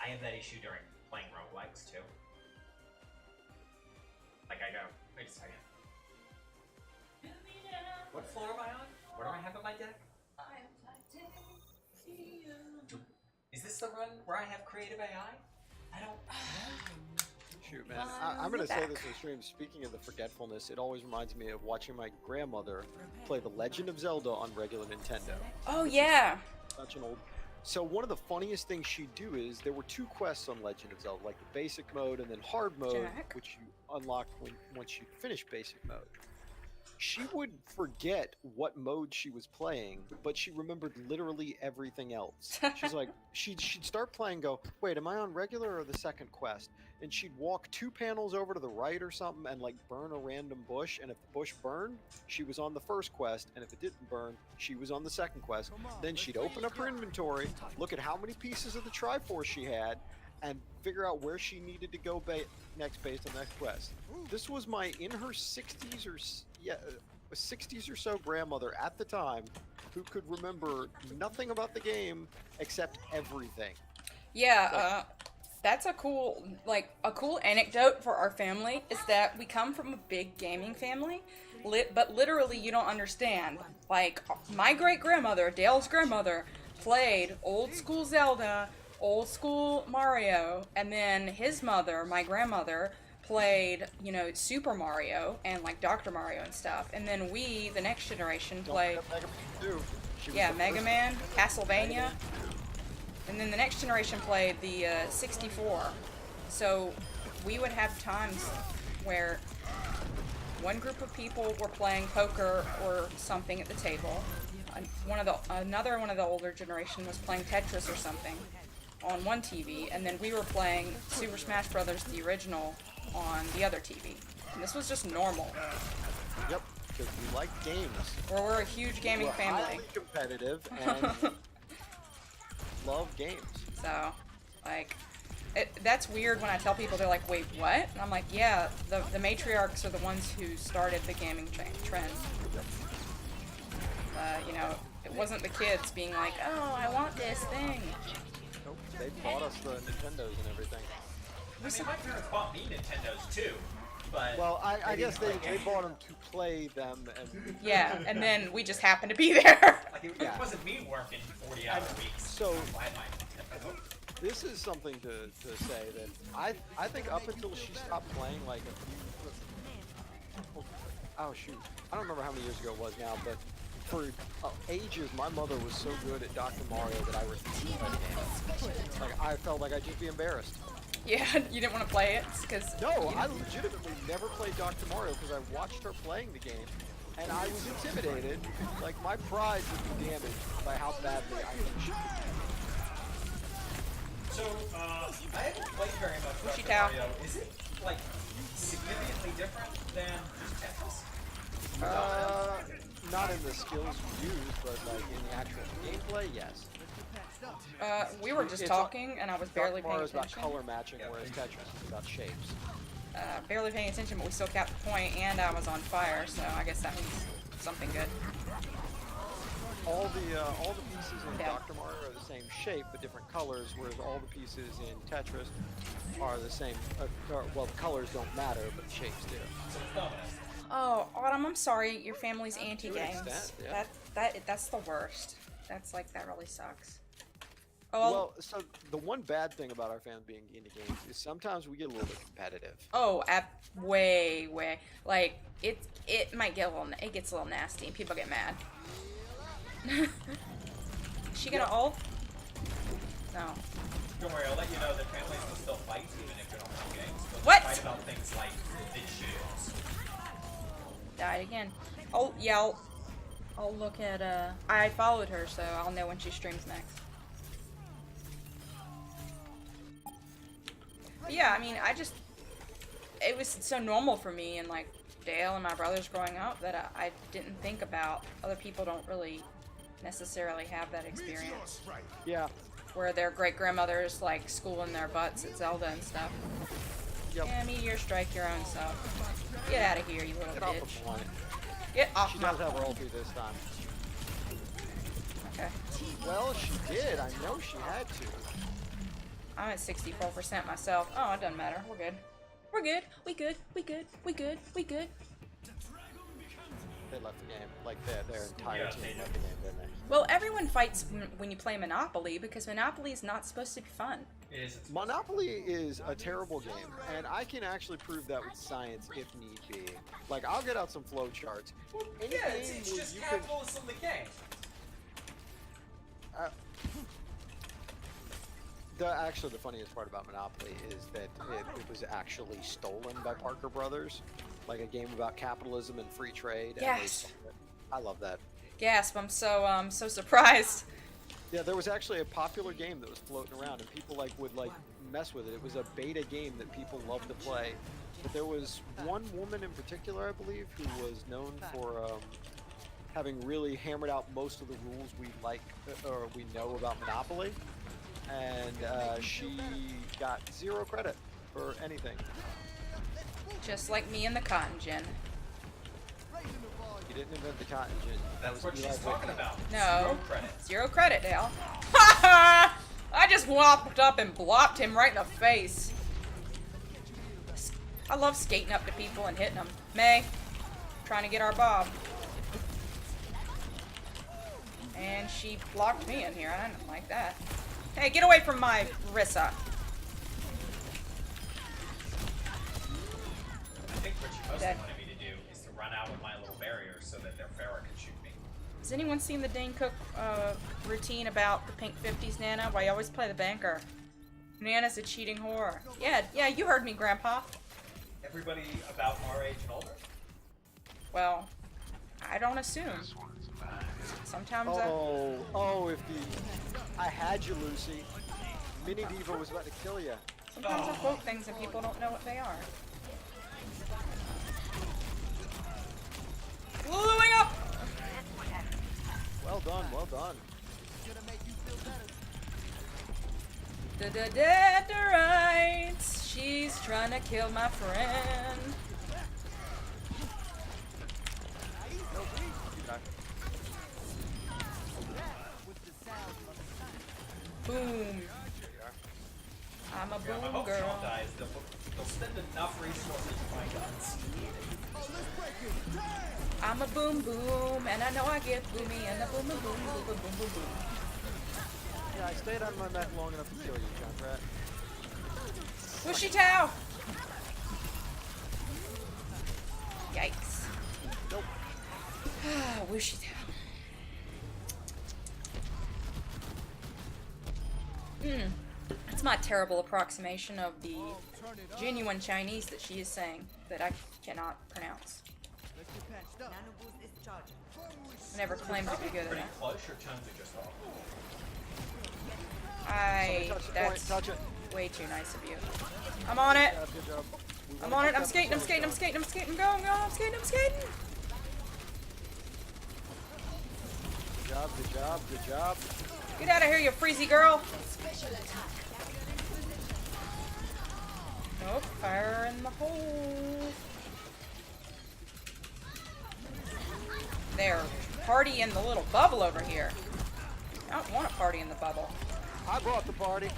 I have that issue during playing roguelikes too. Like I go, wait a second. What floor am I on? What do I have in my deck? Is this the run where I have creative AI? I don't know. Shoot, man. I'm going to say this in stream. Speaking of the forgetfulness, it always reminds me of watching my grandmother play The Legend of Zelda on regular Nintendo. Oh yeah. Such an old... So one of the funniest things she'd do is there were two quests on Legend of Zelda, like the basic mode and then hard mode, Jack. which you unlocked once you finish basic mode. She would forget what mode she was playing, but she remembered literally everything else. She's like, she'd start playing, go, wait, am I on regular or the second quest? And she'd walk 2 panels over to the right or something and like burn a random bush. And if the bush burned, she was on the first quest. And if it didn't burn, she was on the second quest. Then she'd open up her inventory, look at how many pieces of the Triforce she had, and figure out where she needed to go next based on that quest. This was my in her 60s or 60s or so grandmother at the time who could remember nothing about the game except everything. Yeah, that's a cool anecdote for our family is that we come from a big gaming family, but literally you don't understand. Like, my great-grandmother, Dale's grandmother, played old school Zelda, old school Mario, and then his mother, my grandmother, played, Super Mario and like Dr. Mario and stuff. And then we, the next generation, played Mega Man, Castlevania. And then the next generation played the 64. So we would have times where one group of people were playing poker or something at the table. Another one of the older generation was playing Tetris or something on one TV, and then we were playing Super Smash Brothers, the original, on the other TV. And this was just normal. Yep, because we like games. We're a huge gaming family. Highly competitive and love games. So, like, That's weird when I tell people, they're like, wait, what? And I'm like, yeah, the matriarchs are the ones who started the gaming trend. You know, it wasn't the kids being like, oh, I want this thing. Nope, they bought us the Nintendos and everything. I mean, my parents bought me Nintendos too, but... Well, I guess they bought them to play them and... Yeah, and then we just happened to be there. Like, it wasn't me working 40-hour weeks. So, I had my Nintendo. this is something to say that I think up until she stopped playing, like a few... Oh, shoot. I don't remember how many years ago it was now, but for ages, my mother was so good at Dr. Mario that I refused to play the game. Like, I felt like I'd just be embarrassed. Yeah, you didn't want to play it because No, I legitimately never played Dr. Mario because I watched her playing the game, and I was intimidated. Like, my pride would be damaged by how badly I think she could. So, I haven't played very much Wuxi Dr. Tao. Mario. Is it, like, significantly different than just Tetris? Not in the skills you use, but like in the actual gameplay, yes. we were just talking, and I was barely Dr. paying Mario's attention. about color matching, whereas Tetris is about shapes. Barely paying attention, but we still capped the point, and I was on fire, so I guess that means something good. All the pieces in Yeah. Dr. Mario are the same shape, but different colors, whereas all the pieces in Tetris are the same. Well, the colors don't matter, but the shapes do. Oh, Autumn, I'm sorry, your family's anti-games. extent, yeah. That's the worst. That's like, that really sucks. Oh, Well, so the one bad thing about our family being into games is sometimes we get a little bit competitive. oh, way. Like, it might get it gets a little nasty, and people get mad. She gonna ult? No. Don't worry, I'll let you know that families will still fight even if they don't play games. They'll What? fight about things like the shoes. Died again. Oh, yeah, I'll look at, I followed her, so I'll know when she streams next. But yeah, I mean, it was so normal for me and, like, Dale and my brothers growing up that I didn't think about. Other people don't really necessarily have that experience. Yeah. Where their great-grandmothers, like, schooling their butts at Zelda and stuff. Yep. Yeah, Meteor strike your own self. Get out of here, you little Get off bitch. the point. Get off She my does have her ulti this time. Okay. Well, she did. I know she had to. I'm at 64% myself. Oh, it doesn't matter. We're good. We're good. We good. We good. We good. We good. They left the game. Like their entire Yeah, team they did. left the game, didn't they? Well, everyone fights when you play Monopoly because Monopoly is not supposed to be fun. It is. It's Monopoly is a terrible game, and I can actually prove that with science if need be. Like, I'll get out some flow charts. Any yeah, game it's where just you can, capitalism the game. Actually, the funniest part about Monopoly is that it was actually stolen by Parker Brothers, like a game about capitalism and free trade. And they Yes. stole it. I love that. Gasp! I'm so surprised. Yeah, there was actually a popular game that was floating around, and people would mess with it. It was a beta game that people loved to play. But there was one woman in particular, I believe, who was known for having really hammered out most of the rules we know about Monopoly, and she got 0 credit for anything. Just like me and the cotton gin. You didn't invent the cotton gin. That's what Eli she's talking Whitney. about. No. 0 credit. 0 credit, Dale. Ha ha! I just walked up and blopped him right in the face. I love skating up to people and hitting them. May, trying to get our Bob. And she blocked me in here. I didn't like that. Hey, get away from my Rissa. I think what you mostly Dead. wanted me to do is to run out with my little barrier so that their Farrah can shoot me. Has anyone seen the Dane Cook routine about the pink 50s, Nana? Why you always play the banker? Nana's a cheating whore. Yeah, you heard me, Grandpa. Everybody about our age and older? Well, I don't assume. Sometimes if I had you, Lucy. Mini Diva was about to kill you. sometimes I quote things and people don't know what they are. Gluing up! Well done, well done. Dead to rights. She's trying to kill my friend. Boom. I'm a I boom hope girl. Sean dies. They'll spend enough resources trying to unseat it. I'm a boom boom, and I know I get boomy, and a boom boom boom boom boom boom boom boom. Yeah, I stayed on my mat long enough to kill you, John Rat. Whooshy Tao! Yikes. Nope. Whooshy Tao. That's my terrible approximation of the genuine Chinese that she is saying that I cannot pronounce. I never claimed to be good at Pretty that. close. Your tones are just off. That's Touch it. way too nice of you. I'm on it. Yeah, good job. I'm on it. I'm skating. I'm skating. I'm skating. I'm skating. Go. I'm going. I'm skating. I'm skating. Good job. Good job. Good job. Get out of here, you freezy girl. Nope. Fire in the hole. There. Party in the little bubble over here. I don't want a party in the bubble. I brought the party.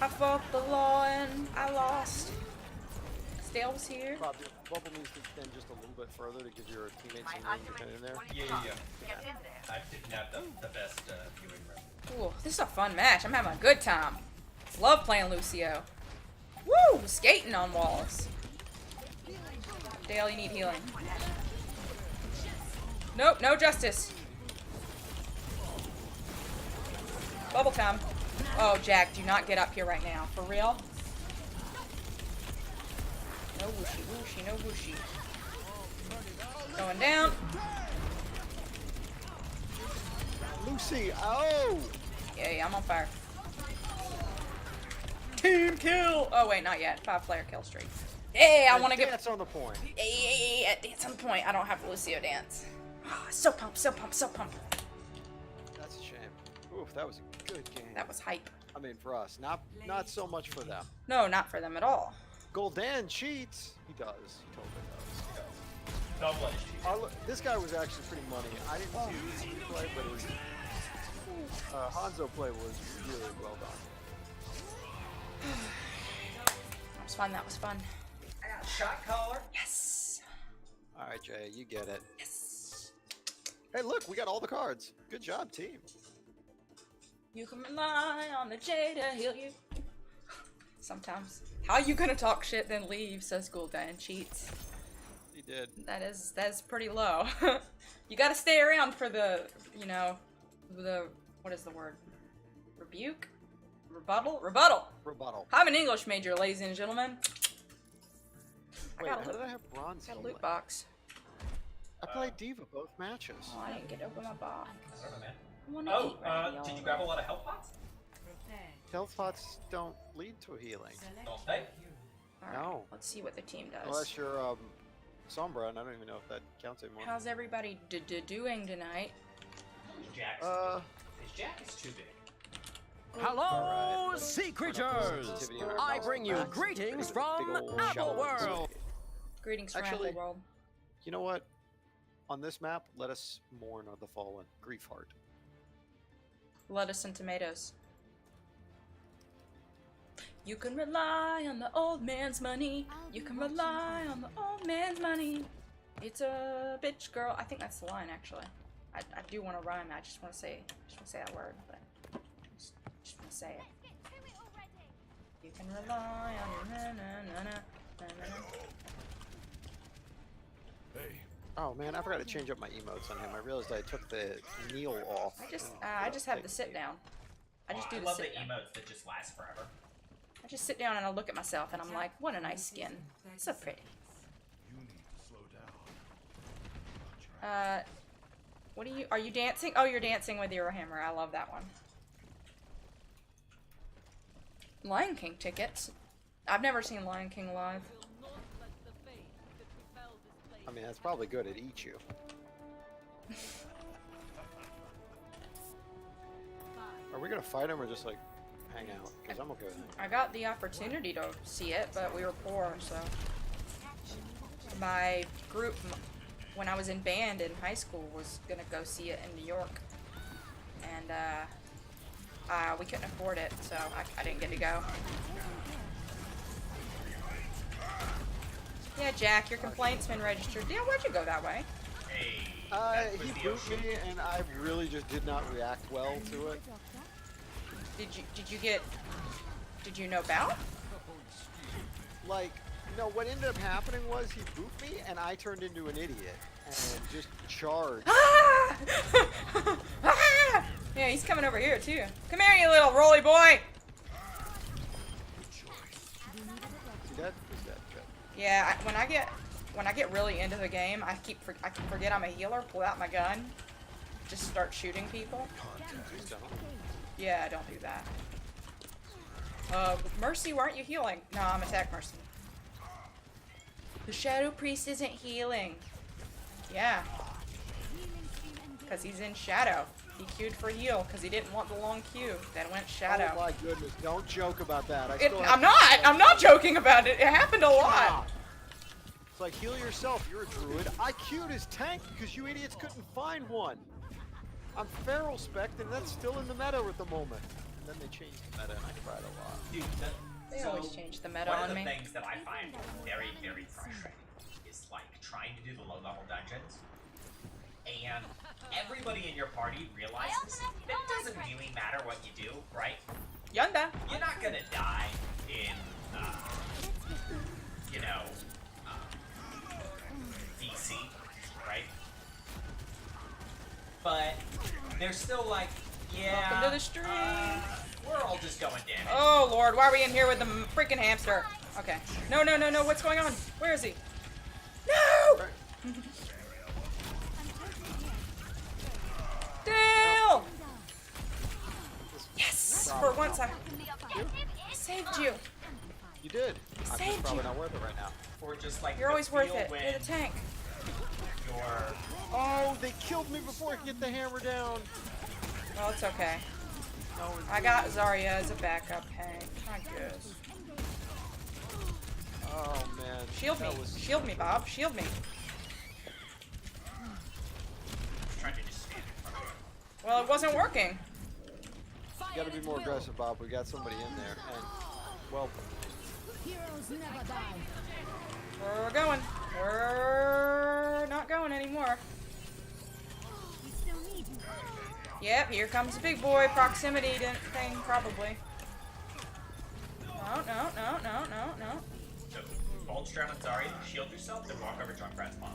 I fought the law and I lost. Stale was here. Bob, the bubble needs to extend just a little bit further to give your teammates some room to get in there. Yeah. I didn't have the best viewing room. Ooh, this is a fun match. I'm having a good time. Love playing Lucio. Woo! Skating on walls. Dale, you need healing. Nope, no justice. Bubble time. Oh, Jack, do not get up here right now. For real? No whooshy, whooshy, no whooshy. Going down. Lucy, oh! Yeah, I'm on fire. Team kill! Oh, wait, not yet. 5-player kill streak. Hey, I want to get... That's on the point. Hey, dance on the point. I don't have Lucio dance. Oh, so pumped, so pumped, so pumped. That's a shame. Oof, that was a good game. That was hype. I mean, for us, not so much for them. No, not for them at all. Goldan cheats. He does. He totally does. Double edged. This guy was actually pretty money. I didn't see his play, but his Hanzo play was really well done. That was fun. That was fun. I got a shot caller. Yes. All right, Jay, you get it. Yes. Hey, look, we got all the cards. Good job, team. You can rely on the J to heal you. Sometimes. How you gonna talk shit then leave, says Gul'dan cheats. He did. That is pretty low. You gotta stay around for the, you know, the, what is the word? Rebuke? Rebuttal? Rebuttal! Rebuttal. I'm an English major, ladies and gentlemen. Wait, I got how did I have bronze? got a helmet? loot box. I played Diva both matches. Oh, I didn't get to open my box. I don't know, man. I wanna Oh, eat ravioli. did you grab a lot of health pots? Health pots don't lead to healing. Don't they? Alright, No. let's see what the team does. Unless you're Sombra, and I don't even know if that counts anymore. How's everybody doing tonight? Jack's Jack is too big. Hello, Alright. sea Turn up the creatures! sensitivity on our I mouse bring you max. greetings Big from old Apple shallow World! display. Greetings from Actually- Apple World. You know what? On this map, let us mourn of the fallen. Griefheart. Lettuce and tomatoes. You can rely on the old man's money. You can rely on the old man's money. It's a bitch girl. I think that's the line actually. I do want to rhyme. I just want to say that word, but just want to say it. You can rely on na na na na na na. Oh man, I forgot to change up my emotes on him. I realized I took the kneel off. I just have the sit down. I just do I the love sit the down. emotes that just last forever. I just sit down and I look at myself and I'm like, what a nice skin. So pretty. What are you dancing? Oh, you're dancing with your hammer. I love that one. Lion King tickets. I've never seen Lion King live. I mean, that's probably good. It eats you. Are we gonna fight him or just like hang out because I'm okay with it. I got the opportunity to see it, but we were poor, so. My group, when I was in band in high school, was gonna go see it in New York. And, we couldn't afford it, so I didn't get to go. Yeah, Jack, your complaint's been registered. Yeah, why'd you go that way? Hey, He booped me, and I really just did not react well to it. Did you know about? Like, no, what ended up happening was he booped me, and I turned into an idiot and just charged. Ah! Ah! Yeah, he's coming over here too. Come here, you little roly boy. See that? He's dead. Good. Yeah, when I get really into the game, I forget I'm a healer. Pull out my gun, just start shooting people. Please don't. Yeah, don't do that. Mercy, why aren't you healing? No, I'm attack Mercy. The Shadow Priest isn't healing. Yeah. Because he's in Shadow. He queued for heal because he didn't want the long queue. Then went Shadow. Oh my goodness, don't joke about that. I'm not joking about it. It happened a lot. It's like, heal yourself, you're a druid. I queued his tank because you idiots couldn't find one. I'm feral spec, and that's still in the meta at the moment. And then they changed the meta, and I cried a lot. Dude, They always change the meta one on of the me. things that I find very, very frustrating is like trying to do the low-level dungeons, and everybody in your party realizes it doesn't really matter what you do, right? Yunda. You're not gonna die in, DC, right? But they're still like, yeah. Welcome to the stream. We're all just going damage. Oh lord, why are we in here with the freaking hamster? Okay. No, no, no, no. What's going on? Where is he? No! Dale! Yes! For once I saved you. You did. I'm Saved just probably you. not worth it right now. Or just like You're always worth feel it. when You're the tank. you're Oh, they killed me before I could get the hammer down. Well, it's okay. No, it's I got Zarya as a backup tank. I guess. Oh man. Shield me. That was- Shield me, Bob. Shield me. trying to just stand in front of you. Well, it wasn't working. You gotta be more aggressive, Bob. We got somebody in there, and well, Heroes never die. We're going. We're not going anymore. We still need you. Yep, here comes the big boy proximity thing, probably. No, no, no, no, no, no. So, bulge down on Zarya, shield yourself, then walk over Junkrat's bomb.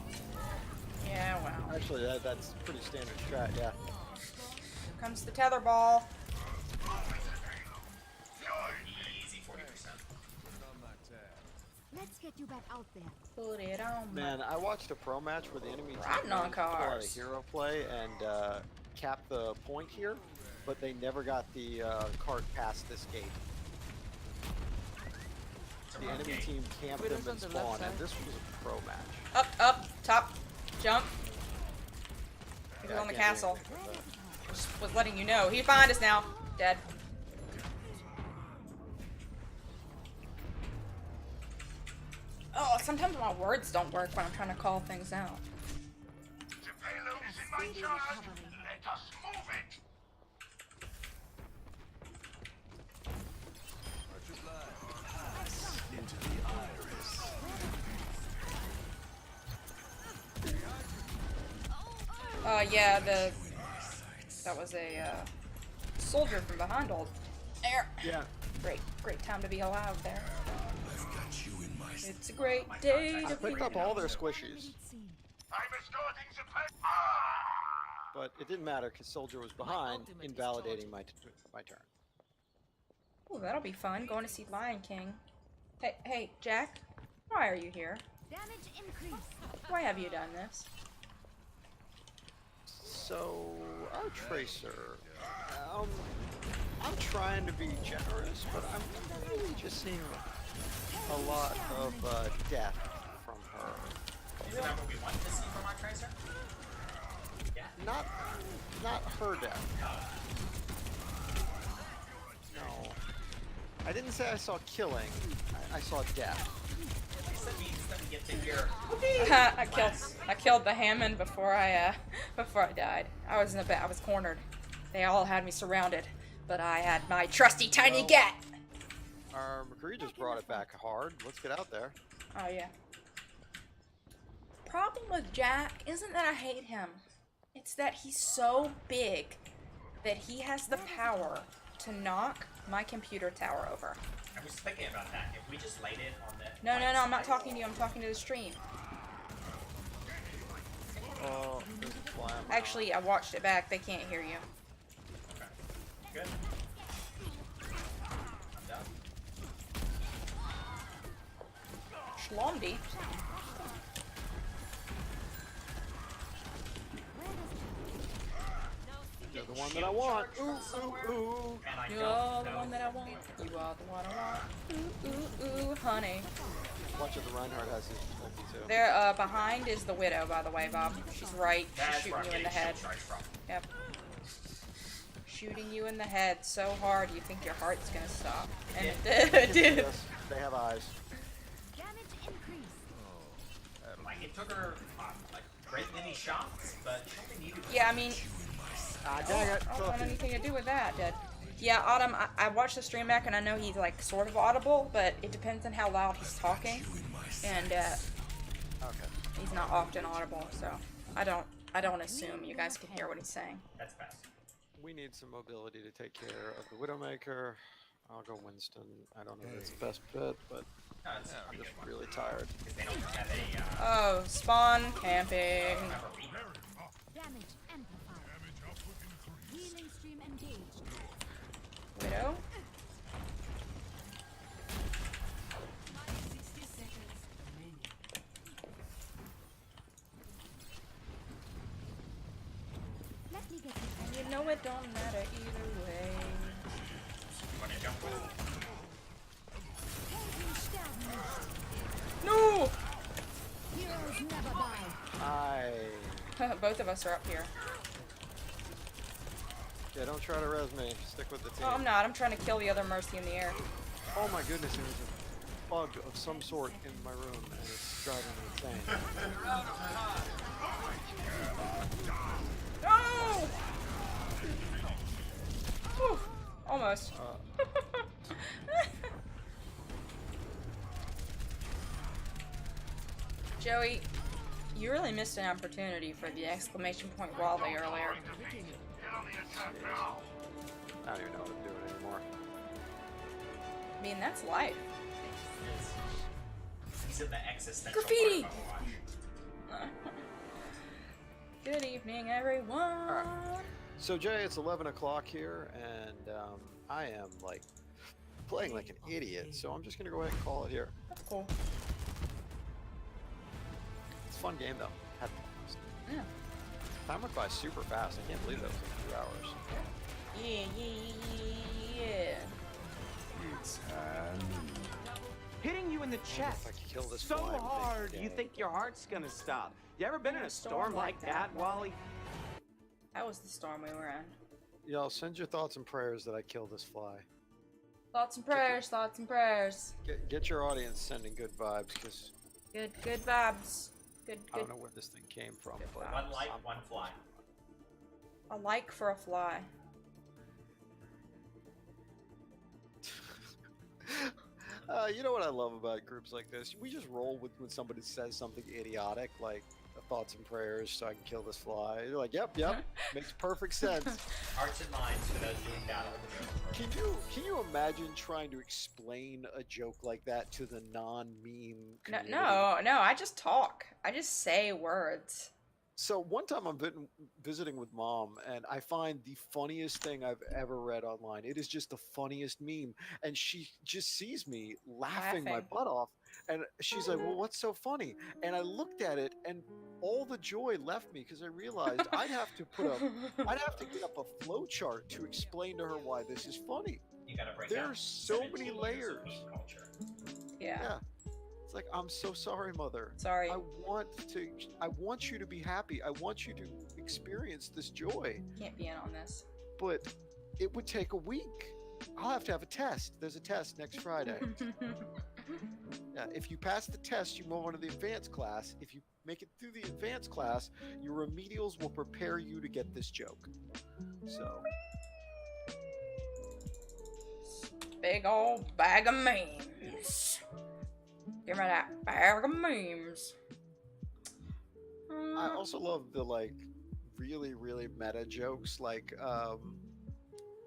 Yeah, well. actually that's pretty standard strat. Yeah. Here comes the tether ball. Easy 40%. Let's get you back out there. Put it on. Man, I watched a pro match where the enemy team Riding on managed to pull out a cars. hero play and cap the point here, but they never got the cart past this gate. The enemy team camped them and spawned, and this was a pro match. Up, up, top, jump. He's Yeah, I on the can't do castle. anything with that. Just was letting you know. He's behind us now. Dead. Oh, sometimes my words don't work when I'm trying to call things out. The payload is in my charge. Let us move it. Yeah, that was a soldier from behind old there. Yeah. Great time to be alive there. It's a great day I to picked be. up all their squishies, I'm escorting the pay. but it didn't matter because Soldier was behind, invalidating my turn. Oh, that'll be fun. Going to see Lion King. Hey, Jack. Why are you here? Damage increase. Why have you done this? So, our Tracer, I'm trying to be generous, but I'm really just seeing a lot of death from her. Isn't that what we want to see from our Tracer? Yeah. Not her death. No. I didn't say I saw killing. I saw death. At least that means that we get to hear. I killed the Hammond before I died. I was I was cornered. They all had me surrounded, but I had my trusty tiny gat. Our McCree just brought it back hard. Let's get out there. Oh yeah. Problem with Jack isn't that I hate him. It's that he's so big that he has the power to knock my computer tower over. I was thinking about that. If we just laid it on the. No, I'm not talking to you. I'm talking to the stream. Oh, there's a fly on my Actually, I watched it back. They can't hear you. Okay. Good. I'm done. Schlomdy. You're the one that I want. Ooh, ooh, ooh. And I You're don't the know. one that I want. You are the one I want. Ooh, honey. Watch it, the Reinhardt has his ulti too. There, behind is the widow, by the way, Bob. She's right. That's She's where shooting I'm you in the getting head. shield charge from. Yep. Shooting you in the head so hard you think your heart's gonna stop. And it did. It did. Yes, they have eyes. Damage increase. Like it took her like great many shots, but she only needed. Yeah, I mean, Ah, dang it. I don't want anything to do with that, Dad. Yeah, Autumn, I watched the stream back and I know he's like sort of audible, but it depends on how loud he's talking. And Okay. he's not often audible, so I don't assume you guys can hear what he's saying. That's best. We need some mobility to take care of the Widowmaker. I'll go Winston. I don't know if it's the best fit, but No, it's a I'm pretty just good one. really tired. Because they don't have a. Oh, spawn camping. Remember we. Damage amplified. Healing stream engaged. Widow. 60 seconds remaining. Let me get And you know it don't matter either way. You want to jump with? No! Heroes never die. Both of us are up here. Yeah, don't try to res me. Stick with the team. Oh, I'm not. I'm trying to kill the other Mercy in the air. Oh my goodness, there's a bug of some sort in my room, and it's driving me insane. No! Whew, almost. Joey, you really missed an opportunity for the exclamation point Wally earlier. I don't even know what I'm doing anymore. I mean, that's life. He's in the existential Graffiti! part of Overwatch. Good evening, everyone. Alright. So Jay, it's 11 o'clock here, and I am like playing like an idiot. So I'm just gonna go ahead and call it here. That's cool. It's a fun game though. Had fun. Yeah. Time went by super fast. I can't believe that was like 2 hours. Yeah. Hitting you in the If chest I could kill this so fly, I would make hard the you game. think your heart's gonna stop. You ever been in a storm like that, Wally? That was the storm we were in. Y'all send your thoughts and prayers that I kill this fly. Thoughts and prayers, thoughts and prayers. Get your audience sending good vibes, because Good vibes. Good. I don't know where this thing came from. Good But vibes. One light, one fly. A like for a fly. You know what I love about groups like this? We just roll with when somebody says something idiotic, like thoughts and prayers, so I can kill this fly. You're like, yep, makes perfect sense. Hearts and minds for those doing battle with the Joker. Can you imagine trying to explain a joke like that to the non-meme community? No, I just talk. I just say words. So one time I'm visiting with mom, and I find the funniest thing I've ever read online. It is just the funniest meme, and she just sees me laughing my butt off, and she's like, "Well, what's so funny?" And I looked at it, and all the joy left me because I realized I'd have to get up a flow chart to explain to her why this is funny. You gotta break There's down so 17 many years of layers. meme culture. Yeah. It's like, I'm so sorry, mother. Sorry. I want you to be happy. I want you to experience this joy. Can't be in on this. But it would take a week. I'll have to have a test. There's a test next Friday. Yeah, if you pass the test, you move on to the advanced class. If you make it through the advanced class, your remedials will prepare you to get this joke. So, Big old bag of memes. Give me that bag of memes. I also love the like really meta jokes, like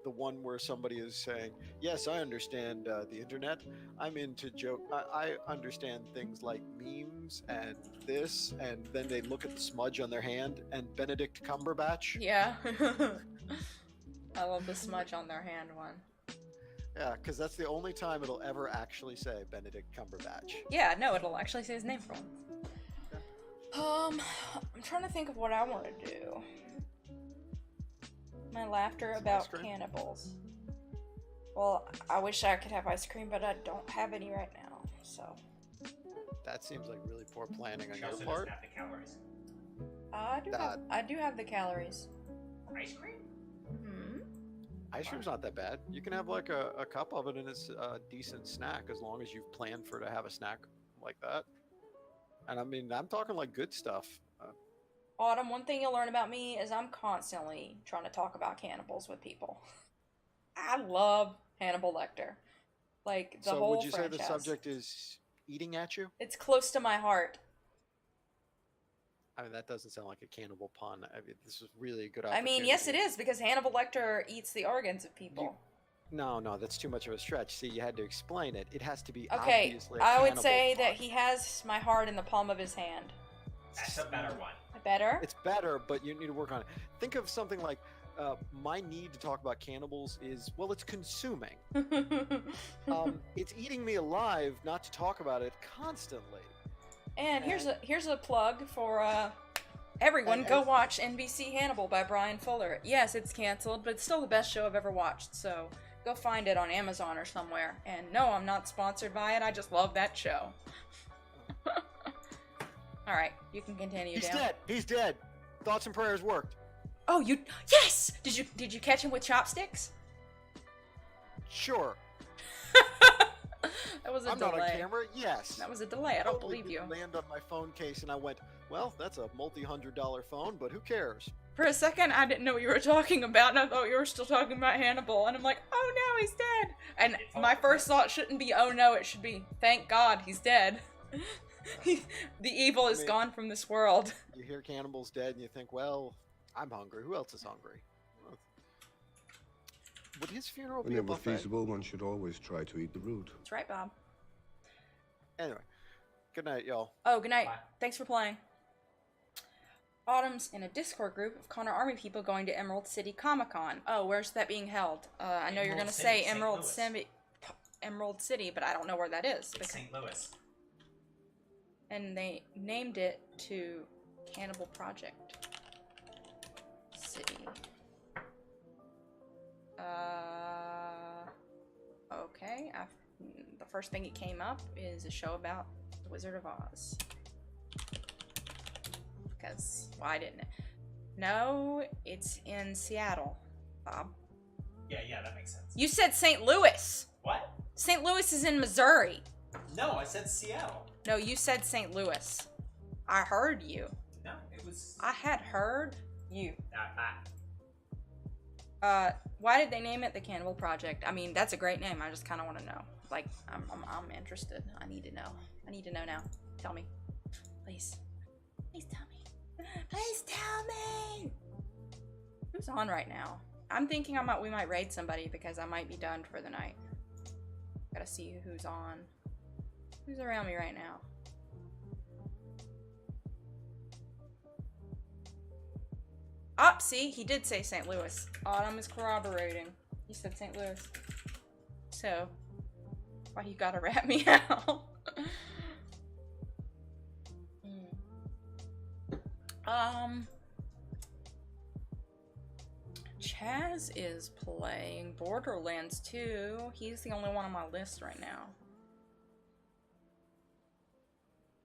the one where somebody is saying, "Yes, I understand the internet. I'm into joke. I understand things like memes and this," and then they look at the smudge on their hand and Benedict Cumberbatch. Yeah. I love the smudge on their hand one. Yeah, because that's the only time it'll ever actually say Benedict Cumberbatch. Yeah, no, it'll actually say his name for him. I'm trying to think of what I want to do. My laughter Some about ice cream? cannibals. Well, I wish I could have ice cream, but I don't have any right now, so. That seems like really poor planning on She your also part. doesn't have the calories. I do have the calories. Ice cream? Hmm. Ice cream's not that bad. You can have like a cup of it and it's a decent snack as long as you've planned for to have a snack like that. And I mean, I'm talking like good stuff. Autumn, one thing you'll learn about me is I'm constantly trying to talk about cannibals with people. I love Hannibal Lecter. Like, the So whole would you franchise. say the subject is eating at you? It's close to my heart. I mean, that doesn't sound like a cannibal pun. I mean, this is really a good I opportunity. mean, yes it is, because Hannibal Lecter eats the organs of people. No, that's too much of a stretch. See, you had to explain it. It has to be Okay, obviously a I would cannibal say pun. that he has my heart in the palm of his hand. That's a better one. Better? It's better, but you need to work on it. Think of something like, my need to talk about cannibals is, well, it's consuming. It's eating me alive not to talk about it constantly. And here's a plug for everyone. Go watch NBC Hannibal by Brian Fuller. Yes, it's canceled, but it's still the best show I've ever watched. So go find it on Amazon or somewhere. And no, I'm not sponsored by it. I just love that show. All right, you can continue. He's down. dead. He's dead. Thoughts and prayers worked. Oh, yes. Did you catch him with chopsticks? Sure. That was a I'm delay. not on camera. Yes. That was a delay. I don't Totally believe you. Land on my phone case, and I went, well, that's a multi-$100 phone, but who cares? For a second, I didn't know what you were talking about, and I thought you were still talking about Hannibal, and I'm like, oh no, he's dead! And my first thought shouldn't be, oh no, it should be, thank God, he's dead. The evil is gone from this world. You hear Cannibal's dead, and you think, well, I'm hungry. Who else is hungry? Would his funeral be a Whenever buffet? feasible, one should always try to eat the root. That's right, Bob. Anyway, good night, y'all. Oh, good night. Thanks for playing. Autumn's in a Discord group of Connor Army people going to Emerald City Comic-Con. Oh, where's that being held? I know you're going to say Emerald City, but I don't know where that is. It's St. Louis. And they named it to Cannibal Project City. Okay. The first thing that came up is a show about the Wizard of Oz. Because why didn't it? No, it's in Seattle, Bob. Yeah, that makes sense. You said St. Louis. What? St. Louis is in Missouri. No, I said Seattle. No, you said St. Louis. I heard you. No, it was. I had heard you. I Why did they name it the Cannibal Project? I mean, that's a great name. I just kind of want to know. Like, I'm interested. I need to know. I need to know now. Tell me, please. Please tell me. Please tell me. Who's on right now? I'm thinking we might raid somebody because I might be done for the night. Gotta see who's on. Who's around me right now? Oh, see, he did say St. Louis. Autumn is corroborating. He said St. Louis. So, why you gotta rat me out? Chaz is playing Borderlands 2. He's the only one on my list right now.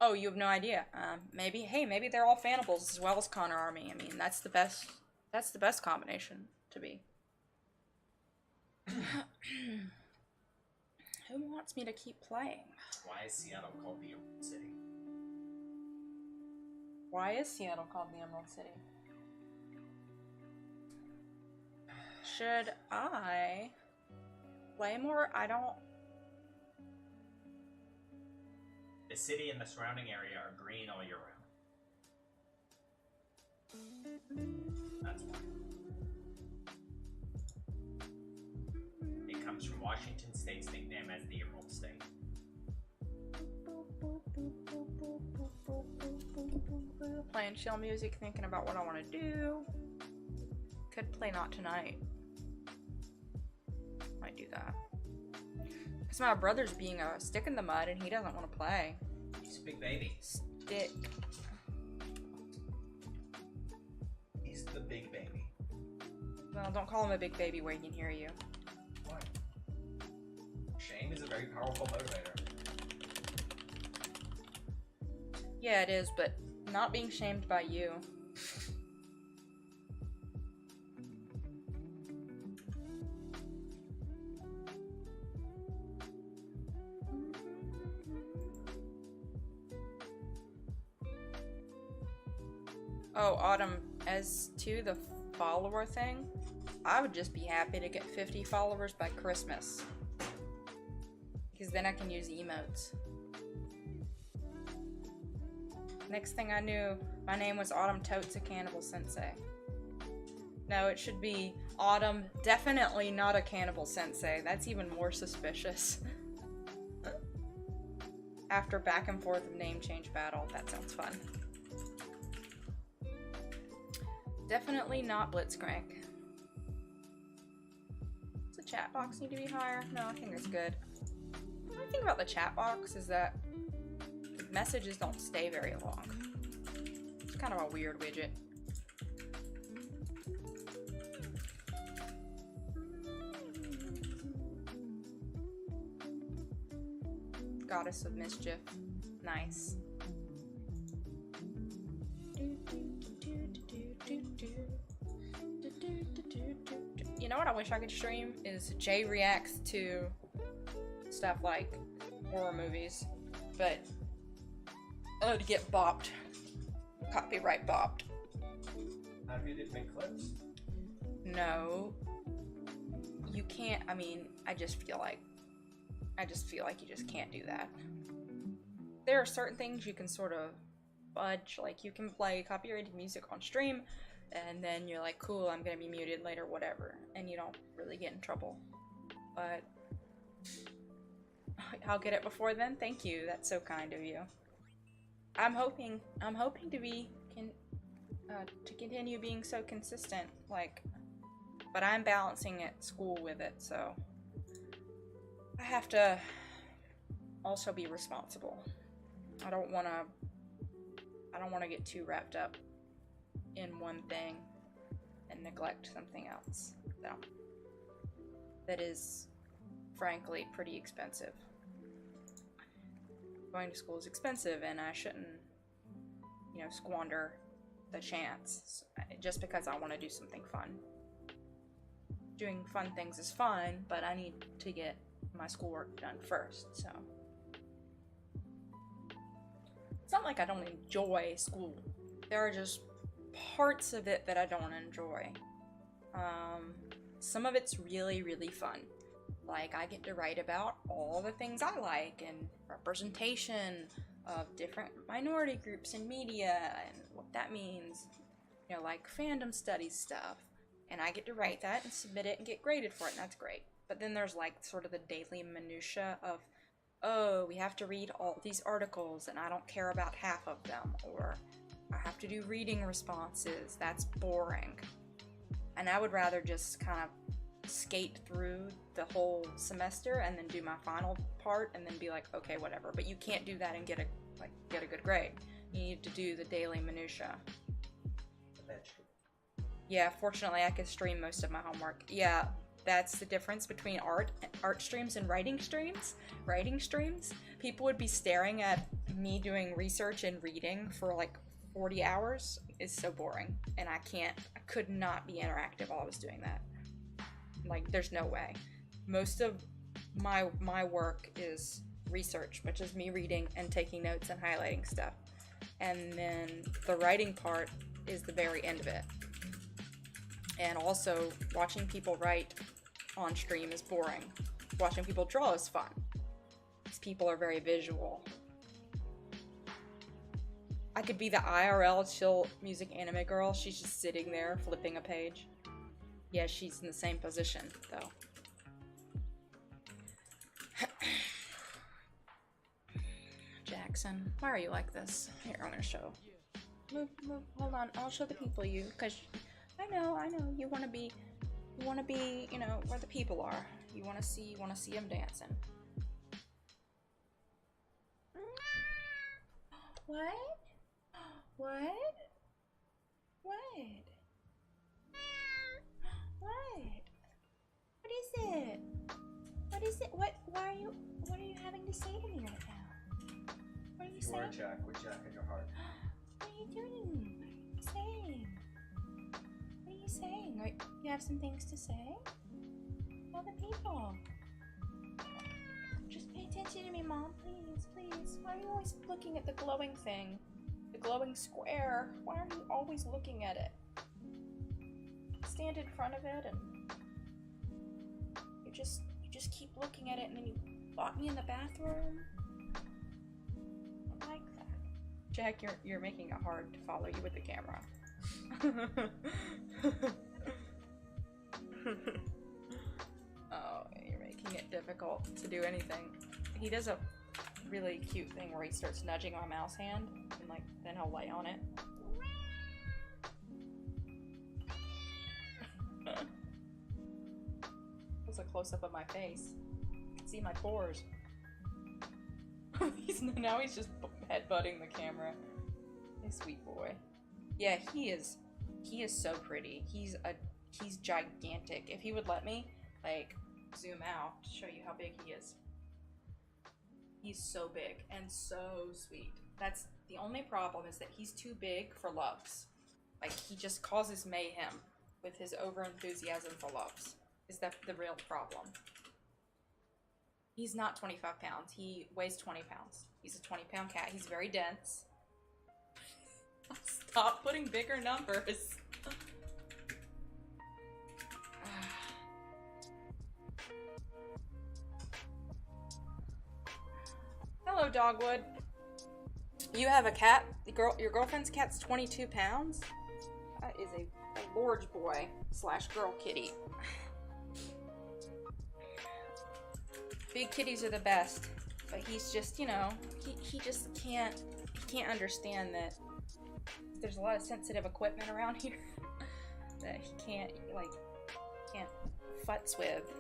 Oh, you have no idea. Maybe they're all Fannibals as well as Connor Army. I mean, that's the best combination to be. wants me to keep playing. Why is Seattle called the Emerald City? Why is Seattle called the Emerald City? Should I play more? I don't... The city and the surrounding area are green all year round. That's why. It comes from Washington State's nickname as the Emerald State. Playing chill music, thinking about what I want to do. Could play Not Tonight. Might do that. Because my brother's being a stick in the mud and he doesn't want to play. He's a big baby. Stick. He's the big baby. Well, don't call him a big baby where he can hear you. Why? Shame is a very powerful motivator. Yeah, it is, but not being shamed by you. Oh, Autumn, as to the follower thing, I would just be happy to get 50 followers by Christmas. Because then I can use emotes. Next thing I knew, my name was Autumn Totes a Cannibal Sensei. No, it should be Autumn Definitely Not a Cannibal Sensei. That's even more suspicious. After back and forth of name change battle, that sounds fun. Definitely not Blitzcrank. Does the chat box need to be higher? No, I think it's good. The only thing about the chat box is that the messages don't stay very long. It's kind of a weird widget. Goddess of Mischief. Nice. You know what I wish I could stream is Jay reacts to stuff like horror movies, but to get bopped, copyright bopped. Have you did make clips? No, you can't. I mean, I just feel like you just can't do that. There are certain things you can sort of fudge, like you can play copyrighted music on stream, and then you're like, cool, I'm gonna be muted later, whatever, and you don't really get in trouble. But I'll get it before then. Thank you. That's so kind of you. I'm hoping to be to continue being so consistent, like, but I'm balancing at school with it, so I have to also be responsible. I don't want to get too wrapped up in one thing and neglect something else. So that is frankly pretty expensive. Going to school is expensive, and I shouldn't, squander the chance just because I want to do something fun. Doing fun things is fun, but I need to get my schoolwork done first, so. It's not like I don't enjoy school. There are just parts of it that I don't enjoy. Some of it's really, really fun. Like, I get to write about all the things I like and representation of different minority groups in media and what that means. Like fandom studies stuff. And I get to write that and submit it and get graded for it, and that's great. But then there's like sort of the daily minutia of, oh, we have to read all these articles and I don't care about half of them, or I have to do reading responses. That's boring. And I would rather just kind of skate through the whole semester and then do my final part and then be like, okay, whatever. But you can't do that and get a good grade. You need to do the daily minutia. Yeah, fortunately I could stream most of my homework. Yeah, that's the difference between art streams and writing streams. Writing streams, people would be staring at me doing research and reading for like 40 hours. Is so boring, and I could not be interactive while I was doing that. Like, there's no way. Most of my work is research, which is me reading and taking notes and highlighting stuff. And then the writing part is the very end of it. And also, watching people write on stream is boring. Watching people draw is fun. These people are very visual. I could be the IRL chill music anime girl. She's just sitting there flipping a page. Yeah, she's in the same position, though. Jackson, why are you like this? Here, I'm gonna show. Move, hold on. I'll show the people you, because I know, you wanna be, you know, where the people are. You wanna see them dancing. What? What? What? What? What is it? What is it? What are you having to say to me right now? What are you saying? Jack with Jack in your heart. What are you doing? What are you saying? What are you saying? Right, you have some things to say? Tell the people. Just pay attention to me, Mom, please, please. Why are you always looking at the glowing thing? The glowing square. Why are you always looking at it? Stand in front of it and you just keep looking at it, and then you lock me in the bathroom. I like that. Jack, you're making it hard to follow you with the camera. Oh, you're making it difficult to do anything. He does a really cute thing where he starts nudging my mouse hand, and like then he'll lay on it. That's a close-up of my face. You can see my pores. Now he's just headbutting the camera. Hey, sweet boy. Yeah, he is so pretty. He's gigantic. If he would let me, like, zoom out to show you how big he is. He's so big and so sweet. That's the only problem, is that he's too big for loves. Like, he just causes mayhem with his over-enthusiasm for loves. Is that the real problem? He's not 25 pounds. He weighs 20 pounds. He's a 20-pound cat. He's very dense. Stop putting bigger numbers. Hello, Dogwood. You have a cat? Your girlfriend's cat's 22 pounds? That is a large boy / girl kitty. Big kitties are the best, but he's just, you know, he just can't understand that there's a lot of sensitive equipment around here that he can't futz with.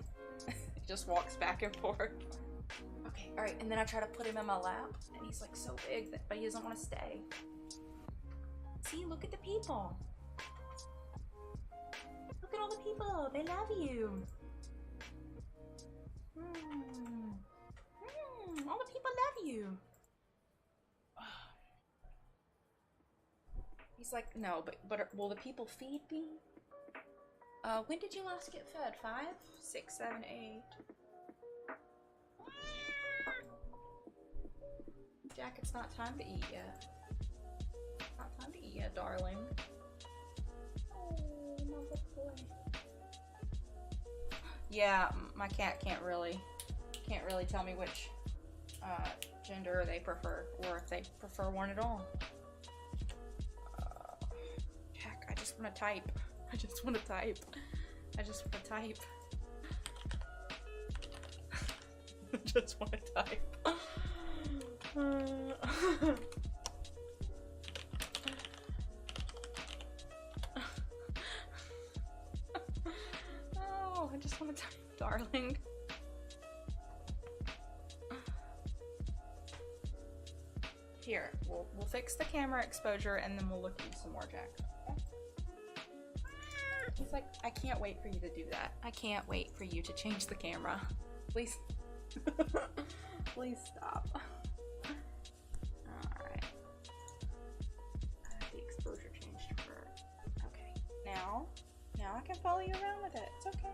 He just walks back and forth. Okay, alright, and then I try to put him in my lap, and he's like so big, but he doesn't want to stay. See, look at the people. Look at all the people, they love you. All the people love you. He's like, no, but will the people feed me? When did you last get fed? 5, 6, 7, 8. Jack, it's not time to eat yet. Not time to eat yet, darling. Oh, my good boy. Yeah, my cat can't really tell me which gender they prefer, or if they prefer one at all. Jack, I just want to type. I just want to type. I just want to type. I just want to type. Oh, I just want to type, darling. Here, we'll fix the camera exposure and then we'll look at you some more, Jack. Okay? He's like, I can't wait for you to do that. I can't wait for you to change the camera. Please. Please stop. Alright. The exposure changed for... Okay. Now I can follow you around with it. It's okay.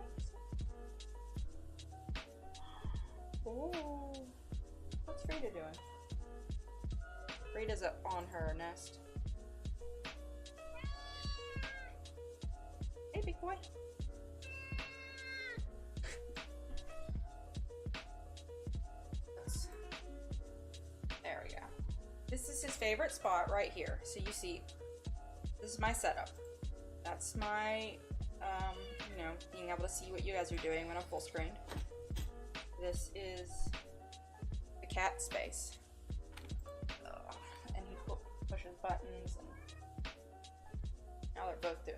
Ooh. What's Frida doing? Frida's up on her nest. Hey, big boy. There we go. This is his favorite spot right here. So you see, this is my setup. That's my, you know, being able to see what you guys are doing when I'm full screened. This is the cat space. And he pushes buttons, and now they're both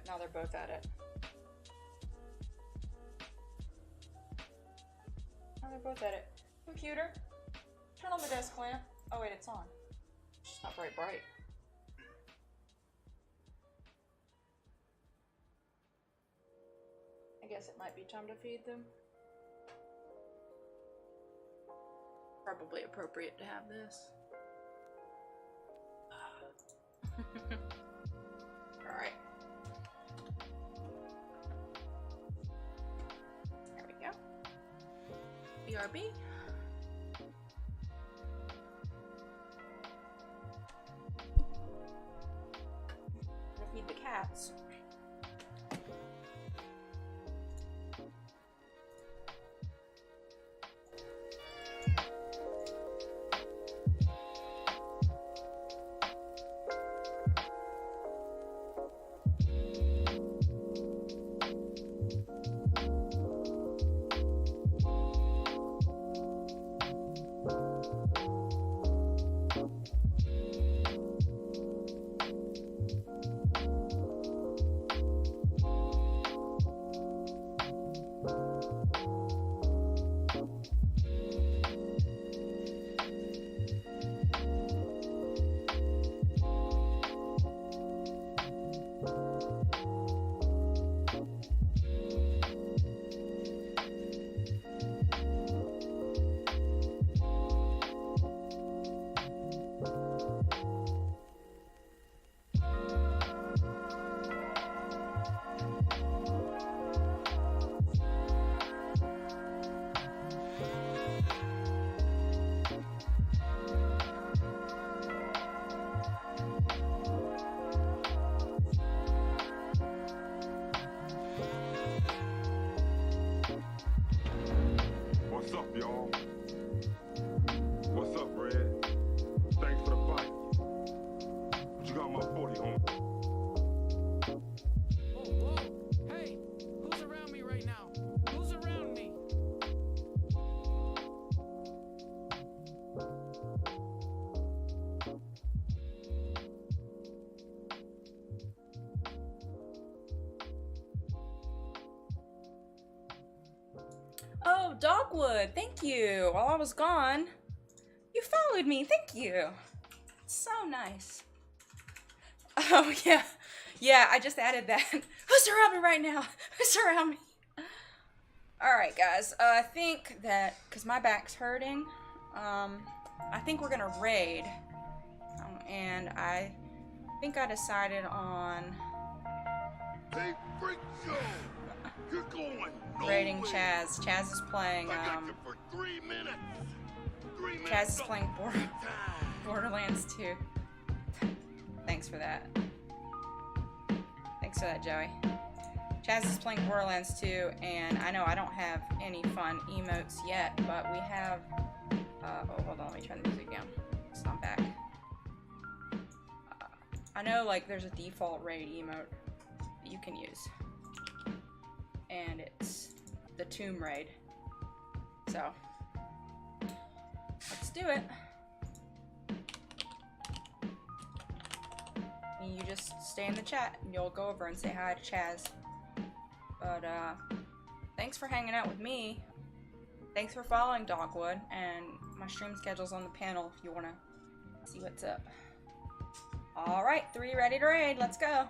at it. Now they're both at it. Computer, turn on the desk lamp. Oh wait, it's on. It's just not very bright. I guess it might be time to feed them. Probably appropriate to have this. Alright. There we go. BRB. Gonna feed the cats. Oh, Dogwood, thank you. While I was gone, you followed me. Thank you. So nice. Oh, yeah. Yeah, I just added that. Who's around me right now? Who's around me? Alright, guys. I think that, because my back's hurting, I think we're going to raid. And I think I decided on... Hey, freak show! You're going raiding Chaz. Chaz is playing, I got you for 3 minutes. 3 minutes. Chaz is playing Borderlands 2. Thanks for that. Thanks for that, Joey. Chaz is playing Borderlands 2, and I know I don't have any fun emotes yet, but we have... oh, hold on, let me turn the music down. So I'm back. I know, like, there's a default raid emote that you can use. And it's the Tomb Raid. So, let's do it. And you just stay in the chat and you'll go over and say hi to Chaz. But, thanks for hanging out with me. Thanks for following Dogwood, and my stream schedule's on the panel if you want to see what's up. Alright, 3 ready to raid. Let's go.